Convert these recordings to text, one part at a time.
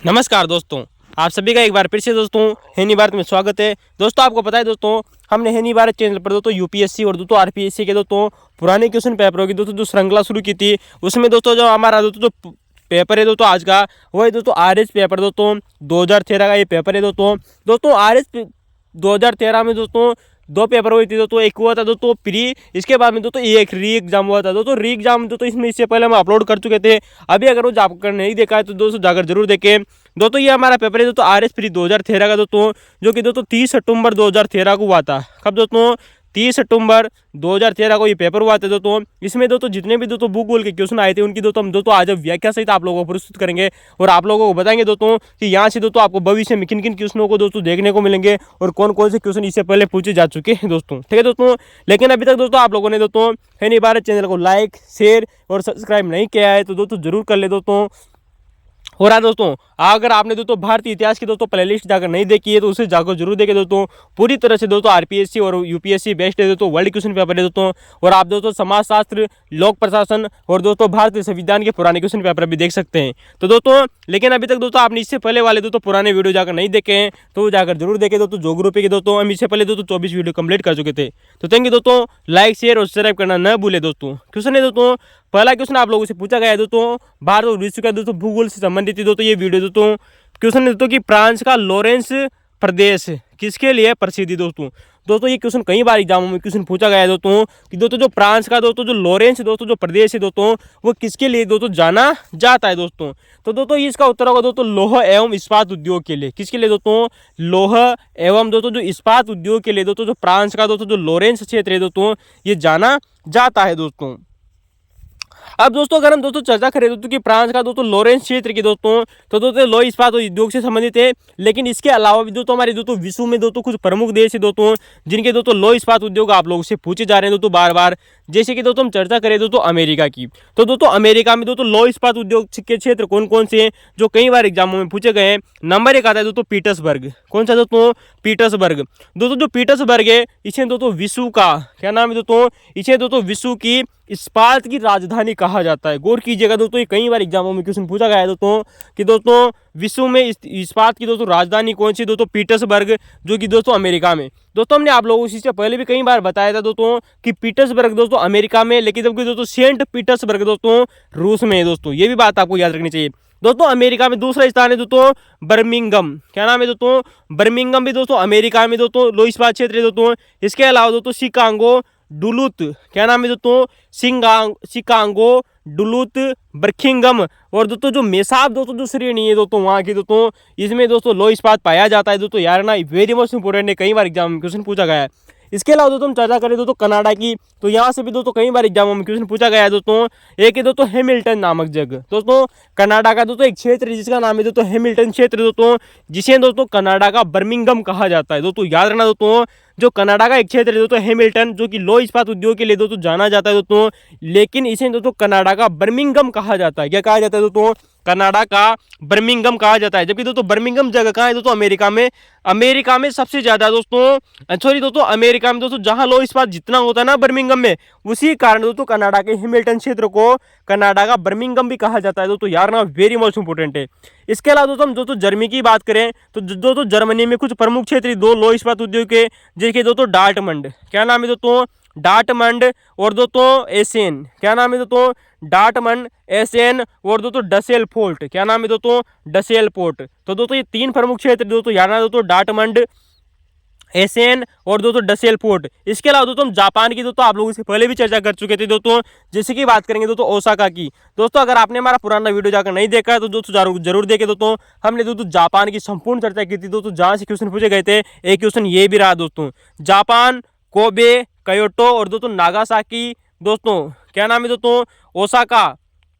नमस्कार दोस्तों, आप सभी का एक बार फिर से दोस्तों हिंदी भारत में स्वागत है। दोस्तों आपको पता है दोस्तों, हमने हिंदी भारत चैनल पर दोस्तों यूपीएससी और दोस्तों आरपीएससी के दोस्तों पुराने क्वेश्चन पेपरों की दोस्तों जो श्रृंखला शुरू की थी, उसमें दोस्तों जो हमारा दोस्तों जो पेपर है दोस्तों आज का, वो है दोस्तों आरएस पेपर दोस्तों 2013 का ये पेपर है दोस्तों आरएस 2013 में दोस्तों दो पेपर हुए थे दोस्तों। एक हुआ था दोस्तों प्री, इसके बाद में दोस्तों एक री एग्जाम हुआ था दोस्तों। री एग्जाम दोस्तों इसमें इससे पहले हम अपलोड कर चुके थे। अभी अगर वो जाकर नहीं देखा है तो दोस्तों जाकर जरूर देखें दोस्तों। ये हमारा पेपर है दोस्तों आरएस प्री 2013 का दोस्तों, जो कि दोस्तों 30 सितंबर 2013 को हुआ था। कब दोस्तों? 30 सितंबर 2013 को ये पेपर हुआ था दोस्तों। इसमें दोस्तों जितने भी दोस्तों भूगोल के क्वेश्चन आए थे उनकी दोस्तों हम दोस्तों आज व्याख्या सहित आप लोगों को प्रस्तुत करेंगे और आप लोगों को बताएंगे दोस्तों कि यहाँ से दोस्तों आपको भविष्य में किन किन क्वेश्चनों को दोस्तों देखने को मिलेंगे और कौन कौन से क्वेश्चन इससे पहले पूछे जा चुके हैं दोस्तों। ठीक है दोस्तों, लेकिन अभी तक दोस्तों आप लोगों ने दोस्तों हिंदी भारत चैनल को लाइक, शेयर और सब्सक्राइब नहीं किया है तो दोस्तों जरूर कर ले दोस्तों। हो रहा है दोस्तों, अगर आपने दोस्तों भारतीय इतिहास की दोस्तों प्लेलिस्ट जाकर नहीं देखी है तो उसे जाकर जरूर देखें दोस्तों। पूरी तरह से दोस्तों आरपीएससी और यूपीएससी बेस्ट है दोस्तों, वर्ल्ड क्वेश्चन पेपर है दोस्तों। और आप दोस्तों समाजशास्त्र, लोक प्रशासन और दोस्तों भारतीय संविधान के पुराने क्वेश्चन पेपर भी देख सकते हैं तो दोस्तों। लेकिन अभी तक दोस्तों आपने इससे पहले वाले दोस्तों पुराने वीडियो जाकर नहीं देखे हैं तो जाकर जरूर देखें दोस्तों। जो ग्रुप के दोस्तों हम इससे पहले दोस्तों 24 वीडियो कंप्लीट कर चुके थे। तो थैंक यू दोस्तों, लाइक, शेयर और सब्सक्राइब करना न भूले दोस्तों। क्वेश्चन है दोस्तों, पहला क्वेश्चन आप लोगों से पूछा गया है दोस्तों भारत और विश्व का दोस्तों भूगोल से संबंधित दोस्तों ये वीडियो दोस्तों। क्वेश्चन है दोस्तों कि फ्रांस का लॉरेंस प्रदेश किसके लिए प्रसिद्ध है दोस्तों। ये क्वेश्चन कई बार एग्जामों में क्वेश्चन पूछा गया है दोस्तों कि दोस्तों जो फ्रांस का दोस्तों जो लॉरेंस दोस्तों जो प्रदेश है दोस्तों वो किसके लिए दोस्तों जाना जाता है दोस्तों। तो दोस्तों इसका उत्तर होगा दोस्तों लौह एवं इस्पात उद्योग के लिए। किसके लिए दोस्तों? लौह एवं दोस्तों जो इस्पात उद्योग के लिए दोस्तों जो फ्रांस का दोस्तों जो लॉरेंस क्षेत्र है दोस्तों ये जाना जाता है दोस्तों। अब दोस्तों अगर हम दोस्तों चर्चा करें दोस्तों कि फ्रांस का दोस्तों लॉरेंस क्षेत्र की दोस्तों, तो दोस्तों लौह इस्पात उद्योग से संबंधित है। लेकिन इसके अलावा भी दोस्तों हमारे दोस्तों विश्व में दोस्तों कुछ प्रमुख देश है दोस्तों जिनके दोस्तों लौह इस्पात उद्योग आप लोगों से पूछे जा रहे हैं दोस्तों बार बार। जैसे कि दोस्तों हम चर्चा करें दोस्तों अमेरिका की, तो दोस्तों अमेरिका में दोस्तों लौह इस्पात उद्योग के क्षेत्र कौन कौन से हैं जो कई बार एग्जामों में पूछे गए हैं। नंबर 1 आता है दोस्तों पीटर्सबर्ग। कौन सा दोस्तों? पीटर्सबर्ग। दोस्तों जो पीटर्सबर्ग है इसे दोस्तों विश्व का क्या नाम है दोस्तों? इसे दोस्तों विश्व की इस्पात की राजधानी कहा जाता है। गौर कीजिएगा दोस्तों, ये कई बार एग्जामों में क्वेश्चन पूछा गया है दोस्तों कि दोस्तों विश्व में इस्पात की दोस्तों राजधानी कौन सी? दोस्तों पीटर्सबर्ग, जो कि दोस्तों अमेरिका में। दोस्तों हमने आप लोगों को इससे पहले भी कई बार बताया था दोस्तों कि पीटर्सबर्ग दोस्तों अमेरिका में, लेकिन जबकि दोस्तों सेंट पीटर्सबर्ग दोस्तों रूस में है दोस्तों। ये भी बात आपको याद रखनी चाहिए दोस्तों। अमेरिका में दूसरा स्थान है दोस्तों बर्मिंघम। क्या नाम है दोस्तों? बर्मिंघम भी दोस्तों अमेरिका में दोस्तों लौह इस्पात क्षेत्र है दोस्तों। इसके अलावा दोस्तों शिकागो, डुलूथ, क्या नाम है दोस्तों? शिकागो, डुलूथ, बर्मिंघम और दोस्तों जो मेसाब दोस्तों जो श्रेणी है दोस्तों वहाँ की दोस्तों, इसमें दोस्तों लौह इस्पात पाया जाता है दोस्तों। यार ना वेरी मोस्ट इंपोर्टेंट है, कई बार एग्जाम में क्वेश्चन पूछा गया है। इसके अलावा दोस्तों हम चर्चा करें दोस्तों कनाडा की, तो यहाँ से भी दोस्तों कई बार एग्जामों में क्वेश्चन पूछा गया है दोस्तों। एक है दोस्तों हैमिल्टन नामक जगह दोस्तों, कनाडा का दोस्तों एक क्षेत्र है जिसका नाम है दोस्तों हैमिल्टन क्षेत्र दोस्तों, जिसे दोस्तों कनाडा का बर्मिंघम कहा जाता है दोस्तों। याद रखना दोस्तों, जो कनाडा का एक क्षेत्र है दोस्तों हैमिल्टन, जो कि लौह इस्पात उद्योग के लिए दोस्तों जाना जाता है दोस्तों, लेकिन इसे दोस्तों कनाडा का बर्मिंघम कहा जाता है। क्या कहा जाता है दोस्तों? कनाडा का बर्मिंघम कहा जाता है। जबकि दोस्तों बर्मिंघम जगह कहाँ है दोस्तों? अमेरिका में। अमेरिका में सबसे ज्यादा दोस्तों, सॉरी दोस्तों अमेरिका में दोस्तों जहां लौह इस्पात जितना होता है ना बर्मिंघम में, उसी कारण दोस्तों कनाडा के हैमिल्टन क्षेत्र को कनाडा का बर्मिंघम भी कहा जाता है दोस्तों। यार ना वेरी मोस्ट इंपोर्टेंट है। इसके अलावा दोस्तों हम दोस्तों जर्मनी की बात करें तो दोस्तों जर्मनी में कुछ प्रमुख क्षेत्र दो लौह इस्पात उद्योग के, जैसे दोस्तों डार्टमंड, क्या नाम है दोस्तों? डार्टमंड और दोस्तों एसेन, क्या नाम है दोस्तों? डार्टमंड, एसेन और दोस्तों डसेल फोर्ट, क्या नाम है दोस्तों? डसेल फोर्ट। तो दोस्तों ये 3 प्रमुख क्षेत्र दोस्तों याद रखना दोस्तों, डार्टमंड, एसेन और दोस्तों डसेल फोर्ट। इसके अलावा दोस्तों हम जापान की दोस्तों आप लोगों से पहले भी चर्चा कर चुके थे दोस्तों, जैसे कि बात करेंगे दोस्तों ओसाका की। दोस्तों अगर आपने हमारा पुराना वीडियो जाकर नहीं देखा है तो दोस्तों जरूर देखे दोस्तों। हमने दोस्तों जापान की संपूर्ण चर्चा की थी दोस्तों, जहां से क्वेश्चन पूछे गए थे। एक क्वेश्चन ये भी रहा दोस्तों, जापान, कोबे, क्योटो और दोस्तों नागासाकी दोस्तों, क्या नाम है दोस्तों? ओसाका,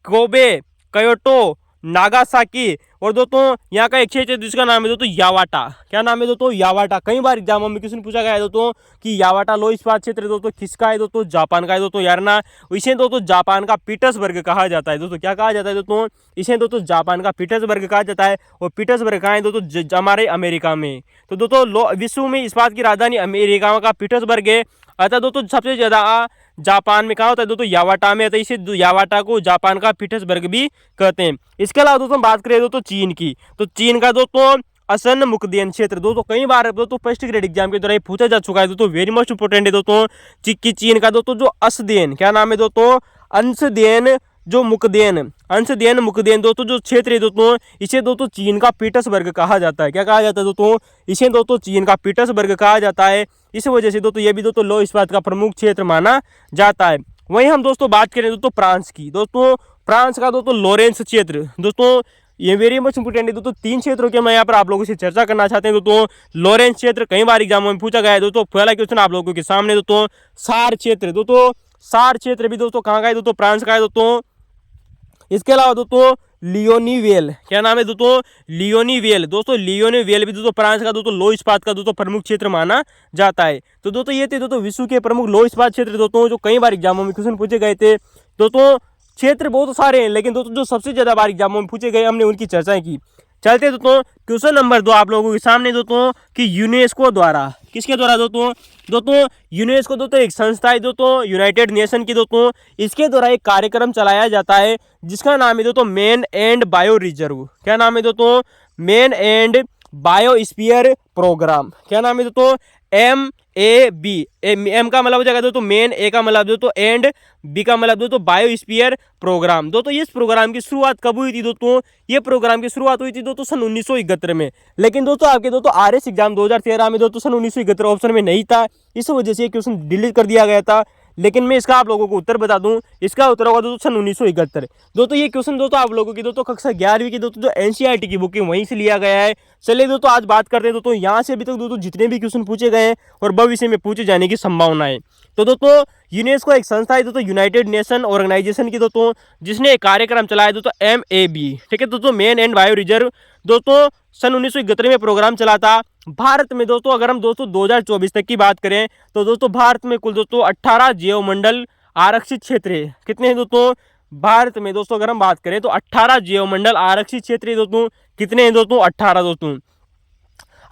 कोबे, क्योटो, नागासाकी और दोस्तों यहाँ का एक क्षेत्र जिसका नाम है दोस्तों यावाटा। क्या नाम है दोस्तों? यावाटा। कई बार एग्जामों में क्वेश्चन पूछा गया है दोस्तों कि यावाटा लौह इस्पात क्षेत्र दोस्तों किसका है दोस्तों? जापान का है दोस्तों। यार ना इसे दोस्तों जापान का पीटर्सबर्ग कहा जाता है दोस्तों। क्या कहा जाता है दोस्तों? इसे दोस्तों जापान का पीटर्सबर्ग कहा जाता है। और पीटर्सबर्ग कहाँ है दोस्तों? हमारे अमेरिका में। तो दोस्तों विश्व में इस्पात की राजधानी अमेरिका का पीटर्सबर्ग है। अतः दोस्तों सबसे ज्यादा जापान में कहाँ होता है दोस्तों, यावाटा में, इसे यावाटा को जापान का पीटर्सबर्ग भी कहते हैं। इसके अलावा दोस्तों बात करें दोस्तों चीन की, तो चीन का दोस्तों असन मुक्दियन क्षेत्र, दोस्तों कई बार दोस्तों फर्स्ट ग्रेड एग्जाम के द्वारा पूछा जा चुका है दोस्तों, वेरी मोस्ट इंपोर्टेंट है दोस्तों। चीन का दोस्तों जो असदेन, क्या नाम है दोस्तों, अंशदेन जो मुकदेन, अंशदेन मुकदेन दोस्तों जो क्षेत्र है दोस्तों, इसे दोस्तों चीन का पीटर्सबर्ग कहा जाता है। क्या कहा जाता है दोस्तों, इसे दोस्तों चीन का पीटर्सबर्ग कहा जाता है। इस वजह से दोस्तों ये भी दोस्तों लौह इस्पात का प्रमुख क्षेत्र माना जाता है। वहीं हम दोस्तों बात करें दोस्तों फ्रांस की, दोस्तों फ्रांस का दोस्तों लॉरेंस क्षेत्र, दोस्तों ये वेरी मच इंपोर्टेंट है दोस्तों। 3 क्षेत्रों के मैं यहाँ पर आप लोगों से चर्चा करना चाहते हैं दोस्तों। लॉरेंस क्षेत्र कई बार एग्जामों में पूछा गया है दोस्तों। पहला क्वेश्चन आप लोगों के सामने दोस्तों सार क्षेत्र, दोस्तों सार क्षेत्र भी दोस्तों कहाँ का है दोस्तों, फ्रांस का है दोस्तों। इसके अलावा दोस्तों लियोनी वेल, क्या नाम है दोस्तों, लियोनी वेल, दोस्तों लियोनी वेल भी दोस्तों फ्रांस का दोस्तों लौह इस्पात का दोस्तों प्रमुख क्षेत्र माना जाता है। तो दोस्तों ये थे दोस्तों विश्व के प्रमुख लौह इस्पात क्षेत्र दोस्तों, जो कई बार एग्जामों में क्वेश्चन पूछे गए थे दोस्तों। क्षेत्र बहुत सारे हैं, लेकिन दोस्तों जो सबसे ज्यादा बार एग्जामों में पूछे गए हमने उनकी चर्चा की। चलते दोस्तों क्वेश्चन नंबर 2 आप लोगों के सामने दोस्तों कि यूनेस्को द्वारा, किसके द्वारा दोस्तों, दोस्तों यूनेस्को दोस्तों एक संस्था है दोस्तों, यूनाइटेड नेशन की दोस्तों। इसके द्वारा एक कार्यक्रम चलाया जाता है जिसका नाम है दोस्तों मैन एंड बायो रिजर्व। क्या नाम है दोस्तों, मैन एंड बायोस्फीयर प्रोग्राम। क्या नाम है दोस्तों, MAB, एम का मतलब हो जाएगा दोस्तों मेन, ए का मतलब दोस्तों एंड, बी का मतलब दोस्तों बायोस्फीयर प्रोग्राम। दोस्तों इस प्रोग्राम की शुरुआत कब हुई थी दोस्तों, ये प्रोग्राम की शुरुआत हुई थी दोस्तों सन 1971 में। लेकिन दोस्तों आपके दोस्तों RS एग्जाम 2013 में दोस्तों सन 1971 ऑप्शन में नहीं था, इस वजह से क्वेश्चन डिलीट कर दिया गया था। लेकिन मैं इसका आप लोगों को उत्तर बता दूं, इसका उत्तर होगा दोस्तों सन 1971। दोस्तों ये क्वेश्चन दोस्तों आप लोगों की दोस्तों कक्षा 11वीं की दोस्तों जो NCERT की बुक है वहीं से लिया गया है। चलिए दोस्तों आज बात करते हैं दोस्तों यहाँ से अभी तक दोस्तों जितने भी क्वेश्चन पूछे गए हैं और भविष्य में पूछे जाने की संभावना है। तो दोस्तों यूनेस्को एक संस्था है दोस्तों, यूनाइटेड नेशन ऑर्गेनाइजेशन की दोस्तों, जिसने एक कार्यक्रम चलाया दोस्तों MAB, ठीक है दोस्तों मैन एंड बायो रिजर्व। दोस्तों सन 1971 में प्रोग्राम चला था। भारत में दोस्तों अगर हम दोस्तों 2024 तक की बात करें तो दोस्तों भारत में कुल दोस्तों 18 जीवमंडल आरक्षित क्षेत्र है। कितने हैं दोस्तों, भारत में दोस्तों अगर हम बात करें तो 18 जीवमंडल आरक्षित क्षेत्र है दोस्तों। कितने हैं दोस्तों, 18 दोस्तों।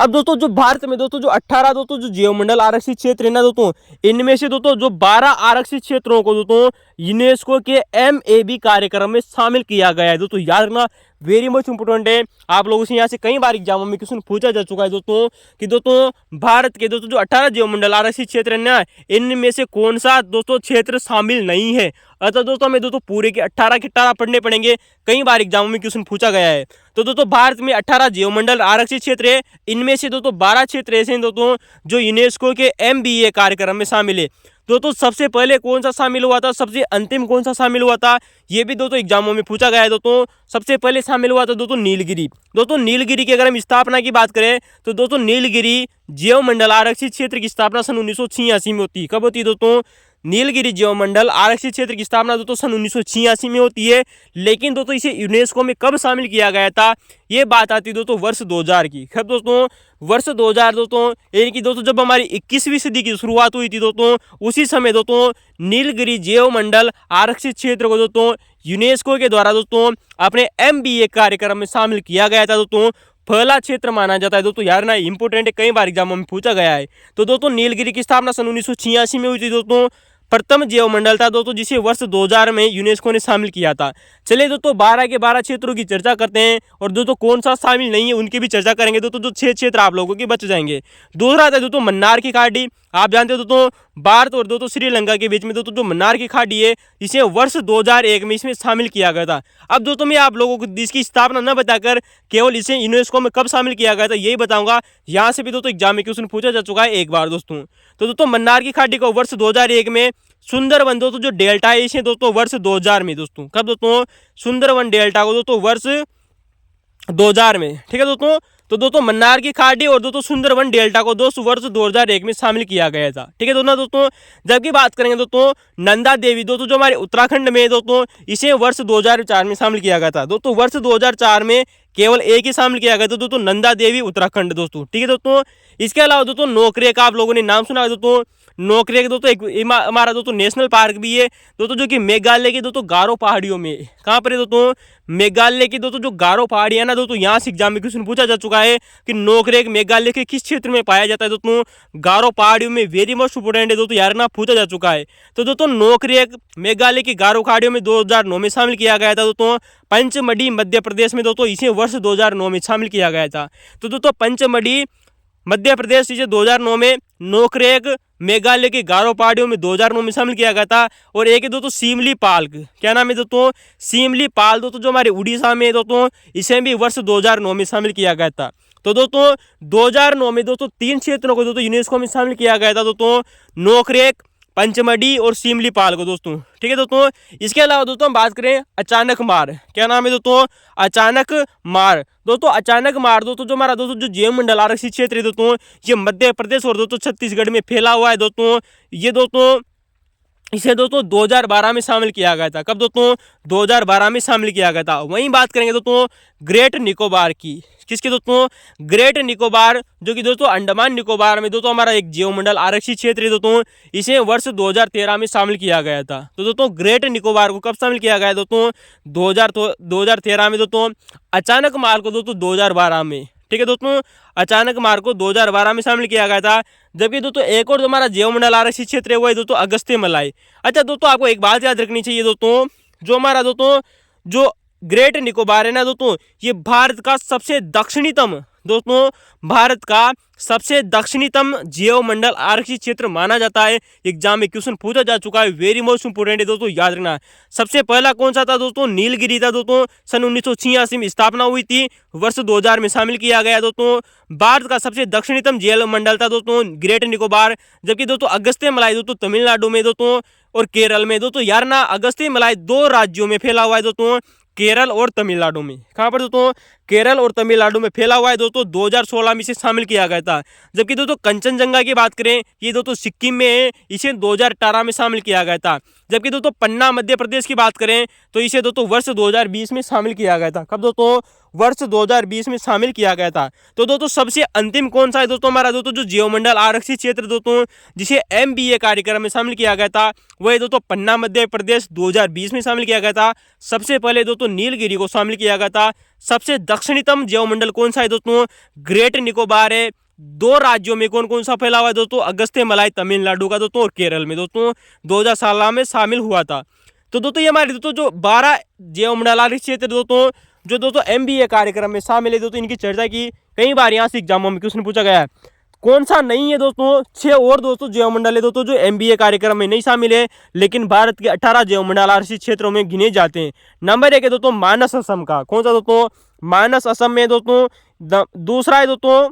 अब दोस्तों जो भारत में दोस्तों जो 18 दोस्तों जो जीवमंडल आरक्षित क्षेत्र है ना दोस्तों, इनमें से दोस्तों जो 12 आरक्षित क्षेत्रों को दोस्तों यूनेस्को के MAB कार्यक्रम में शामिल किया गया है। दोस्तों याद रखना वेरी मच इंपोर्टेंट है, आप लोगों से यहाँ से कई बार एग्जामों में क्वेश्चन पूछा जा चुका है दोस्तों कि दोस्तों भारत के दोस्तों जो 18 जीवमंडल आरक्षित क्षेत्र है ना, इनमें से कौन सा दोस्तों क्षेत्र शामिल नहीं है। अतः दोस्तों हमें दोस्तों पूरे के 18 के 18 पढ़ने पड़ेंगे, कई बार एग्जामों में क्वेश्चन पूछा गया है। तो दोस्तों भारत में 18 जीवमंडल आरक्षित क्षेत्र है, इनमें से दोस्तों 12 क्षेत्र ऐसे हैं दोस्तों जो यूनेस्को के MBA कार्यक्रम में शामिल है। दोस्तों सबसे पहले कौन सा शामिल हुआ था, सबसे अंतिम कौन सा शामिल हुआ था, ये भी दोस्तों एग्जामों में पूछा गया है दोस्तों। सबसे पहले शामिल हुआ था दोस्तों नीलगिरी। दोस्तों नीलगिरी की अगर हम स्थापना की बात करें तो दोस्तों नीलगिरी जीवमंडल आरक्षित क्षेत्र की स्थापना सन 1986 में होती है। कब होती है दोस्तों, नीलगिरी जीवमंडल आरक्षित क्षेत्र की स्थापना दोस्तों सन 1986 में होती है। लेकिन दोस्तों इसे यूनेस्को में कब शामिल किया गया था, ये बात आती है दोस्तों वर्ष 2000 की। कब दोस्तों, वर्ष 2000 दोस्तों, यानी कि दोस्तों जब हमारी 21वीं सदी की शुरुआत हुई थी दोस्तों, उसी समय दोस्तों नीलगिरी जीवमंडल आरक्षित क्षेत्र को दोस्तों यूनेस्को के द्वारा दोस्तों अपने MBA कार्यक्रम में शामिल किया गया था। दोस्तों पहला क्षेत्र माना जाता है दोस्तों, यार ना इंपोर्टेंट है, कई बार एग्जामों में पूछा गया है। तो दोस्तों नीलगिरी की स्थापना सन 1986 में हुई थी दोस्तों। प्रथम जीवमंडल था दोस्तों जिसे वर्ष 2000 में यूनेस्को ने शामिल किया था। चलिए दोस्तों 12 के 12 क्षेत्रों की चर्चा करते हैं और दोस्तों कौन सा शामिल नहीं है उनकी भी चर्चा करेंगे दोस्तों, जो 6 क्षेत्र आप लोगों के बच जाएंगे। दूसरा था दोस्तों मन्नार की खाड़ी। आप जानते हो दोस्तों भारत और दोस्तों श्रीलंका के बीच में दोस्तों जो मन्नार की खाड़ी है, इसे वर्ष 2001 में इसमें शामिल किया गया था। अब दोस्तों मैं आप लोगों को इसकी स्थापना न बताकर केवल इसे यूनेस्को में कब शामिल किया गया था यही बताऊंगा। यहाँ से भी दोस्तों एग्जाम में क्वेश्चन पूछा जा चुका है एक बार दोस्तों। तो दोस्तों मन्नार की खाड़ी को वर्ष 2001 में, सुंदरवन दोस्तों जो डेल्टा है इसे दोस्तों वर्ष 2000 में दोस्तों, कब दोस्तों, सुंदरवन डेल्टा को दोस्तों वर्ष 2000 में, ठीक है दोस्तों। तो दोस्तों मन्नार की खाड़ी और दोस्तों सुंदरवन डेल्टा को दोस्तों वर्ष 2001 में शामिल किया गया था, ठीक है दोस्तों। जबकि बात करेंगे दोस्तों नंदा देवी दोस्तों जो हमारे उत्तराखंड में दोस्तों, इसे वर्ष 2004 में शामिल किया गया था दोस्तों। वर्ष 2004 में केवल एक ही शामिल किया गया था दोस्तों, नंदा देवी उत्तराखंड दोस्तों, ठीक है दोस्तों। इसके अलावा दोस्तों नोकरेक का आप लोगों ने नाम सुना है दोस्तों, नोकरेक दोस्तों एक हमारा दोस्तों नेशनल पार्क भी है दोस्तों, जो कि मेघालय की दोस्तों गारो पहाड़ियों में, कहाँ पर है दोस्तों, मेघालय की दोस्तों जो गारो पहाड़ियां ना दोस्तों, यहाँ से एग्जाम में क्वेश्चन पूछा जा चुका है कि नोकरेक मेघालय के किस क्षेत्र में पाया जाता है दोस्तों, गारो पहाड़ियों में। वेरी मोस्ट इंपोर्टेंट है दोस्तों, यार ना पूछा जा चुका है। तो दोस्तों नोकरेक मेघालय की गारो पहाड़ियों में 2009 में शामिल किया गया था दोस्तों। पंचमढ़ी मध्य प्रदेश में दोस्तों इसे वर्ष 2009 में शामिल किया गया था। तो दोस्तों पंचमढ़ी मध्य प्रदेश इसे 2009 में, नोकरेक मेघालय के गारो पहाड़ियों में 2009 में शामिल किया गया था। और एक है दोस्तों सिमली पाल, क्या नाम है दोस्तों, सिमली पाल दोस्तों, जो हमारे उड़ीसा में है दोस्तों, इसे भी वर्ष 2009 में शामिल किया गया था। तो दोस्तों 2009 में दोस्तों 3 क्षेत्रों को दोस्तों यूनेस्को में शामिल किया गया था दोस्तों, नोकरेक, पंचमढ़ी और सिमली पाल को दोस्तों, ठीक है दोस्तों। इसके अलावा दोस्तों हम बात करें अचानक मार, क्या नाम है दोस्तों, अचानक मार दोस्तों। अचानक मार दोस्तों जो हमारा दोस्तों जो जैव मंडल आरक्षित क्षेत्र है दोस्तों, ये मध्य प्रदेश और दोस्तों छत्तीसगढ़ में फैला हुआ है दोस्तों। ये दोस्तों इसे दोस्तों 2012 में शामिल किया गया था। कब दोस्तों, 2012 में शामिल किया गया था। वहीं बात करेंगे दोस्तों ग्रेट निकोबार की, किसके दोस्तों, ग्रेट निकोबार, जो कि दोस्तों अंडमान निकोबार में दोस्तों हमारा एक जीवमंडल आरक्षित क्षेत्र है दोस्तों, इसे वर्ष 2013 में शामिल किया गया था। तो दोस्तों ग्रेट निकोबार को कब शामिल किया गया दोस्तों, 2013 में दोस्तों। अचानक मार को दोस्तों 2012 में, ठीक है दोस्तों, अचानक मार को 2012 में शामिल किया गया था। जबकि दोस्तों एक और जो हमारा जीवमंडल आरक्षित क्षेत्र है वो है दोस्तों अगस्त्य मलाई। अच्छा दोस्तों आपको एक बात याद रखनी चाहिए दोस्तों, जो हमारा दोस्तों जो ग्रेट निकोबार है ना दोस्तों, ये भारत का सबसे दक्षिणतम दोस्तों, भारत का सबसे दक्षिणतम जीवमंडल आरक्षित क्षेत्र माना जाता है। एग्जाम में क्वेश्चन पूछा जा चुका है, वेरी मोस्ट इंपोर्टेंट है दोस्तों, याद रखना। सबसे पहला कौन सा था दोस्तों, नीलगिरी था दोस्तों, सन 1986 में स्थापना हुई थी, वर्ष 2000 में शामिल किया गया दोस्तों। भारत का सबसे दक्षिणतम जीवमंडल था दोस्तों ग्रेट निकोबार। जबकि दोस्तों अगस्त्य मलाई दोस्तों तमिलनाडु में दोस्तों और केरल में दोस्तों, यार ना अगस्त्य मलाई 2 राज्यों में फैला हुआ है दोस्तों, केरल और तमिलनाडु में। कहां पर दोस्तों, केरल और तमिलनाडु में फैला हुआ है दोस्तों। 2016 में इसे शामिल किया गया था। जबकि दोस्तों कंचनजंगा की बात करें, ये दोस्तों सिक्किम में है, इसे 2018 में शामिल किया गया था। जबकि दोस्तों पन्ना मध्य प्रदेश की बात करें तो इसे दोस्तों वर्ष 2020 में शामिल किया गया था। कब दोस्तों, वर्ष 2020 में शामिल किया गया था। तो दोस्तों सबसे अंतिम कौन सा है दोस्तों, हमारा दोस्तों जो जीवमंडल आरक्षित क्षेत्र दोस्तों जिसे MBA कार्यक्रम में शामिल किया गया था, वह दोस्तों पन्ना मध्य प्रदेश 2020 में शामिल किया गया था। सबसे पहले दोस्तों नीलगिरी को शामिल किया गया था। सबसे दक्षिणतम जीवमंडल कौन सा है दोस्तों, ग्रेट निकोबार है। 2 राज्यों में कौन कौन सा फैला हुआ है दोस्तों, अगस्त्य मलाई तमिलनाडु का दोस्तों और केरल में दोस्तों 2016 में शामिल हुआ था। तो दोस्तों ये हमारे दोस्तों जो 12 जीवमंडल आरक्षित क्षेत्र दोस्तों जो दोस्तों MBA कार्यक्रम में शामिल है दोस्तों, इनकी चर्चा की कई बार यहाँ से एग्जामों में क्वेश्चन पूछा गया है। कौन सा नहीं है दोस्तों, 6 और दोस्तों जीवमंडल है दोस्तों जो MBA कार्यक्रम में नहीं शामिल है, लेकिन भारत के 18 जीवमंडल आरक्षित क्षेत्रों में गिने जाते हैं। नंबर 1 है दोस्तों मानस असम का, कौन सा दोस्तों, मानस असम में दोस्तों। दूसरा है दोस्तों,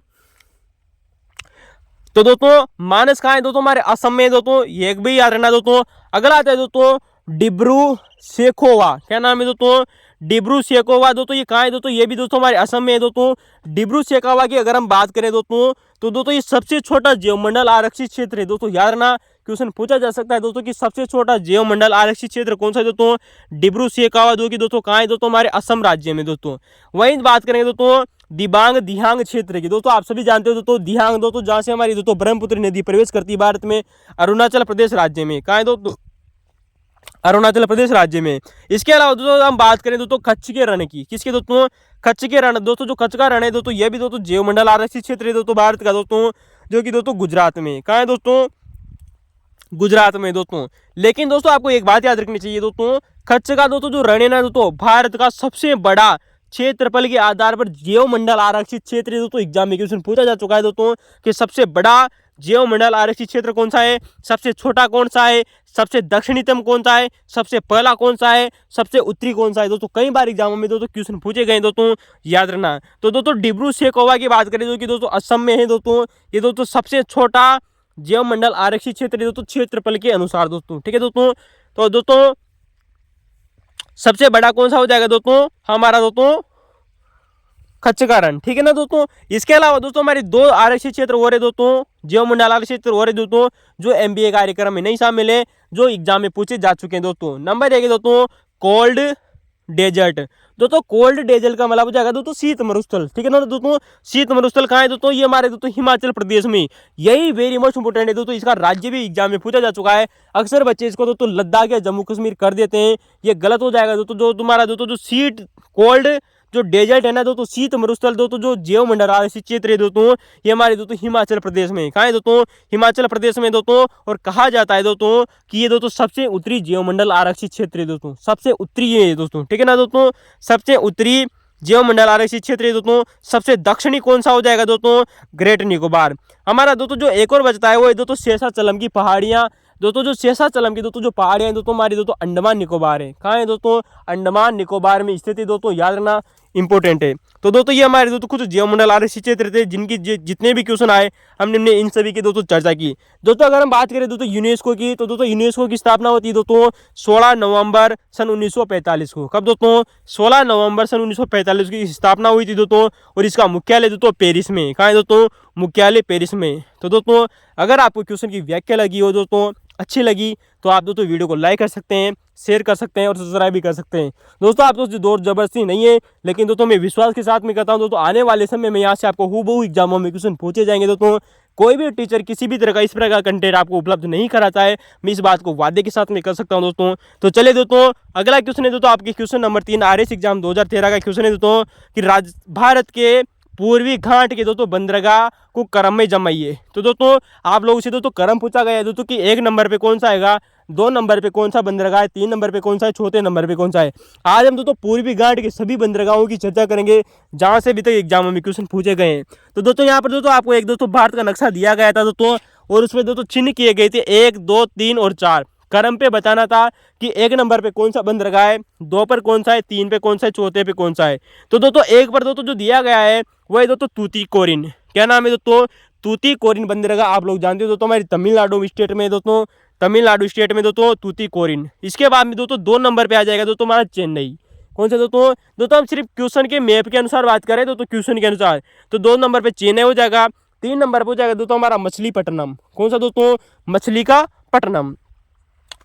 तो दोस्तों मानस कहाँ है दोस्तों, हमारे असम में दोस्तों, ये एक भी याद रखना दोस्तों। अगला आता है दोस्तों डिब्रू सेखोवा, क्या नाम है दोस्तों, डिब्रू सेखोवा दोस्तों, ये कहाँ है दोस्तों, ये भी दोस्तों हमारे असम में है दोस्तों। डिब्रू सेखोवा की अगर हम बात करें दोस्तों, तो दोस्तों ये सबसे छोटा जीवमंडल आरक्षित क्षेत्र है दोस्तों, याद रखना। क्वेश्चन पूछा जा सकता है दोस्तों कि सबसे छोटा जीवमंडल आरक्षित क्षेत्र कौन सा है दोस्तों, डिब्रू सेखोवा जो कि दोस्तों कहाँ है दोस्तों, हमारे असम राज्य में दोस्तों। वहीं बात करेंगे दोस्तों दिबांग दिहांग क्षेत्र की, दोस्तों आप सभी जानते हो दोस्तों दिहांग दोस्तों जहाँ से हमारी दोस्तों ब्रह्मपुत्र नदी प्रवेश करती है भारत में, अरुणाचल प्रदेश राज्य में। कहाँ है दोस्तों, अरुणाचल प्रदेश राज्य में। इसके अलावा दोस्तों हम बात करें दोस्तों कच्छ के रण की, किसके दोस्तों, कच्छ के रण दोस्तों, जो कच्छ का रण है दोस्तों, यह भी दोस्तों जीवमंडल आरक्षित क्षेत्र है दोस्तों भारत का दोस्तों, जो कि दोस्तों गुजरात में। कहाँ है दोस्तों, गुजरात में दोस्तों। लेकिन दोस्तों आपको एक बात याद रखनी चाहिए दोस्तों, कच्छ का दोस्तों जो रण है ना दोस्तों, भारत का सबसे बड़ा क्षेत्रफल के आधार पर जीवमंडल आरक्षित क्षेत्र है दोस्तों। एग्जाम में क्वेश्चन पूछा जा चुका है दोस्तों कि सबसे बड़ा जीवमंडल आरक्षित क्षेत्र कौन सा है, सबसे छोटा कौन सा है, सबसे दक्षिणतम कौन सा है, सबसे पहला कौन सा है, सबसे उत्तरी कौन सा है दोस्तों। कई बार एग्जामों में दोस्तों क्वेश्चन पूछे गए दोस्तों, याद रखना। तो दोस्तों डिब्रू सेखोवा की बात करें जो कि दोस्तों असम में है दोस्तों, ये दोस्तों सबसे छोटा जीवमंडल आरक्षित क्षेत्र है दोस्तों क्षेत्रफल के अनुसार दोस्तों, ठीक है दोस्तों। तो दोस्तों सबसे बड़ा कौन सा हो जाएगा दोस्तों, हमारा दोस्तों कच्छ का रण, ठीक है ना दोस्तों। इसके अलावा दोस्तों हमारे 2 आरक्षित क्षेत्र हो रहे दोस्तों, जीवमंडल आरक्षित क्षेत्र हो रहे दोस्तों जो MBA कार्यक्रम में नहीं शामिल है, जो एग्जाम में पूछे जा चुके हैं दोस्तों। नंबर 1 है दोस्तों कोल्ड डेजर्ट। दोस्तों कोल्ड डेजर्ट का मतलब हो जाएगा दोस्तों शीत मरुस्थल, ठीक है ना दोस्तों। शीत मरुस्थल कहाँ है दोस्तों, ये हमारे दोस्तों हिमाचल प्रदेश में। यही वेरी मोस्ट इंपोर्टेंट है दोस्तों, इसका राज्य भी एग्जाम में पूछा जा चुका है। अक्सर बच्चे इसको दोस्तों लद्दाख या जम्मू कश्मीर कर देते हैं, ये गलत हो जाएगा दोस्तों। जो तुम्हारा दोस्तों जो शीत कोल्ड जो डेजर्ट है ना दोस्तों, शीत मरुस्थल दोस्तों, जो जैव मंडल आरक्षित क्षेत्र है दोस्तों, ये हमारे दोस्तों हिमाचल प्रदेश में। कहाँ है दोस्तों, हिमाचल प्रदेश में दोस्तों। और कहा जाता है दोस्तों कि ये दोस्तों सबसे उत्तरी जैव मंडल आरक्षित क्षेत्र है दोस्तों, सबसे उत्तरी ये है दोस्तों, ठीक है ना दोस्तों। सबसे उत्तरी जैव मंडल आरक्षित क्षेत्र है दोस्तों। सबसे दक्षिणी कौन सा हो जाएगा दोस्तों, ग्रेट निकोबार। हमारा दोस्तों जो एक और बचता है वो है दोस्तों शेषाचलम की पहाड़ियाँ। दोस्तों जो शेषाचलम की दोस्तों जो पहाड़ियाँ हैं दोस्तों, हमारी दोस्तों अंडमान निकोबार है। कहाँ है दोस्तों, अंडमान निकोबार में स्थित है दोस्तों, याद रखना इंपॉर्टेंट है। तो दोस्तों ये हमारे दोस्तों कुछ जैवमंडल आरक्षित क्षेत्र थे जिनकी जितने भी क्वेश्चन आए हमने इन सभी की दोस्तों चर्चा की। दोस्तों अगर हम बात करें दोस्तों यूनेस्को की, तो दोस्तों यूनेस्को की स्थापना होती है दोस्तों 16 नवंबर सन 1945 को। कब दोस्तों, 16 नवंबर सन 1945 की स्थापना हुई थी दोस्तों। और इसका मुख्यालय दोस्तों पेरिस में। कहाँ है दोस्तों, मुख्यालय पेरिस में। तो दोस्तों अगर आपको क्वेश्चन की व्याख्या लगी हो दोस्तों, अच्छी लगी, तो आप दोस्तों वीडियो को लाइक कर सकते हैं, शेयर कर सकते हैं और सब्सक्राइब भी कर सकते हैं दोस्तों। आप दोस्तों जोर जबरदस्ती नहीं है, लेकिन दोस्तों मैं विश्वास के साथ में कहता हूं दोस्तों, आने वाले समय में यहाँ से आपको हूबहू एग्जामों में क्वेश्चन पूछे जाएंगे दोस्तों। कोई भी टीचर किसी भी तरह का इस प्रकार का कंटेंट आपको उपलब्ध नहीं कराता है, मैं इस बात को वादे के साथ में कर सकता हूं दोस्तों। तो चलिए दोस्तों अगला क्वेश्चन है दोस्तों आपके क्वेश्चन नंबर 3 आरएस एग्जाम 2013 का क्वेश्चन है दोस्तों कि भारत के पूर्वी घाट के दोस्तों बंदरगाह को क्रम में जमाइए। तो दोस्तों आप लोगों से दोस्तों क्रम पूछा गया है दोस्तों कि 1 नंबर पे कौन सा आएगा, 2 नंबर पे कौन सा बंदरगाह है, 3 नंबर पे कौन सा है, चौथे नंबर पे कौन सा है। आज हम दोस्तों पूर्वी घाट के सभी बंदरगाहों की चर्चा करेंगे जहां से अभी तक एग्जामों में क्वेश्चन पूछे गए हैं। तो दोस्तों यहाँ पर दोस्तों आपको एक दोस्तों भारत का नक्शा दिया गया था दोस्तों, और उसमें दोस्तों चिन्ह किए गए थे 1, 2, 3 और 4। क्रम पे बताना था कि 1 नंबर पे कौन सा बंदरगाह है, 2 पर कौन सा है, 3 पे कौन सा है, चौथे पे कौन सा है। तो दोस्तों 1 पर दोस्तों जो दिया गया है वो है दोस्तों तूतीकोरिन। क्या नाम है दोस्तों, तूतीकोरिन बंदरगाह। आप लोग जानते हो दोस्तों हमारी तमिलनाडु स्टेट में दोस्तों, तमिलनाडु स्टेट में दोस्तों तूतीकोरिन। इसके बाद में दोस्तों 2 नंबर पे आ जाएगा दोस्तों हमारा चेन्नई। कौन सा दोस्तों, दोस्तों हम सिर्फ क्वेश्चन के मैप के अनुसार बात करें दोस्तों, क्वेश्चन के अनुसार तो 2 नंबर पे चेन्नई हो जाएगा। 3 नंबर पर हो जाएगा दोस्तों हमारा मछलीपट्टनम। कौन सा दोस्तों, मछली का पट्टनम।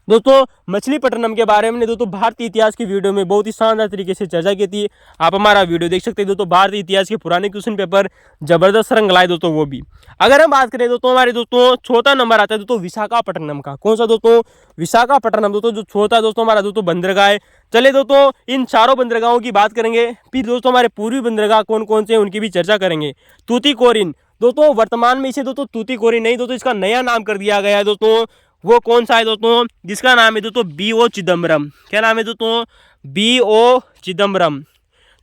दोस्तों मछलीपट्टनम के बारे में दोस्तों भारतीय इतिहास की वीडियो में बहुत ही शानदार तरीके से चर्चा की थी, आप हमारा वीडियो देख सकते हैं दोस्तों। भारतीय इतिहास के पुराने क्वेश्चन पेपर जबरदस्त रंग लाए दोस्तों वो भी। अगर हम बात करें दोस्तों हमारे दोस्तों चौथा नंबर आता है दोस्तों विशाखापट्टनम का। कौन सा दोस्तों, विशाखापट्टनम दोस्तों जो चौथा दोस्तों हमारा दोस्तों बंदरगाह है। चलिए दोस्तों इन चारों बंदरगाहों की बात करेंगे, फिर दोस्तों हमारे पूर्वी बंदरगाह कौन कौन से हैं उनकी भी चर्चा करेंगे। तूतीकोरिन दोस्तों वर्तमान में इसे दोस्तों तूतीकोरिन नहीं दोस्तों, इसका नया नाम कर दिया गया है दोस्तों। वो कौन सा है दोस्तों, जिसका नाम है दोस्तों BO चिदम्बरम। क्या नाम है दोस्तों, BO चिदम्बरम।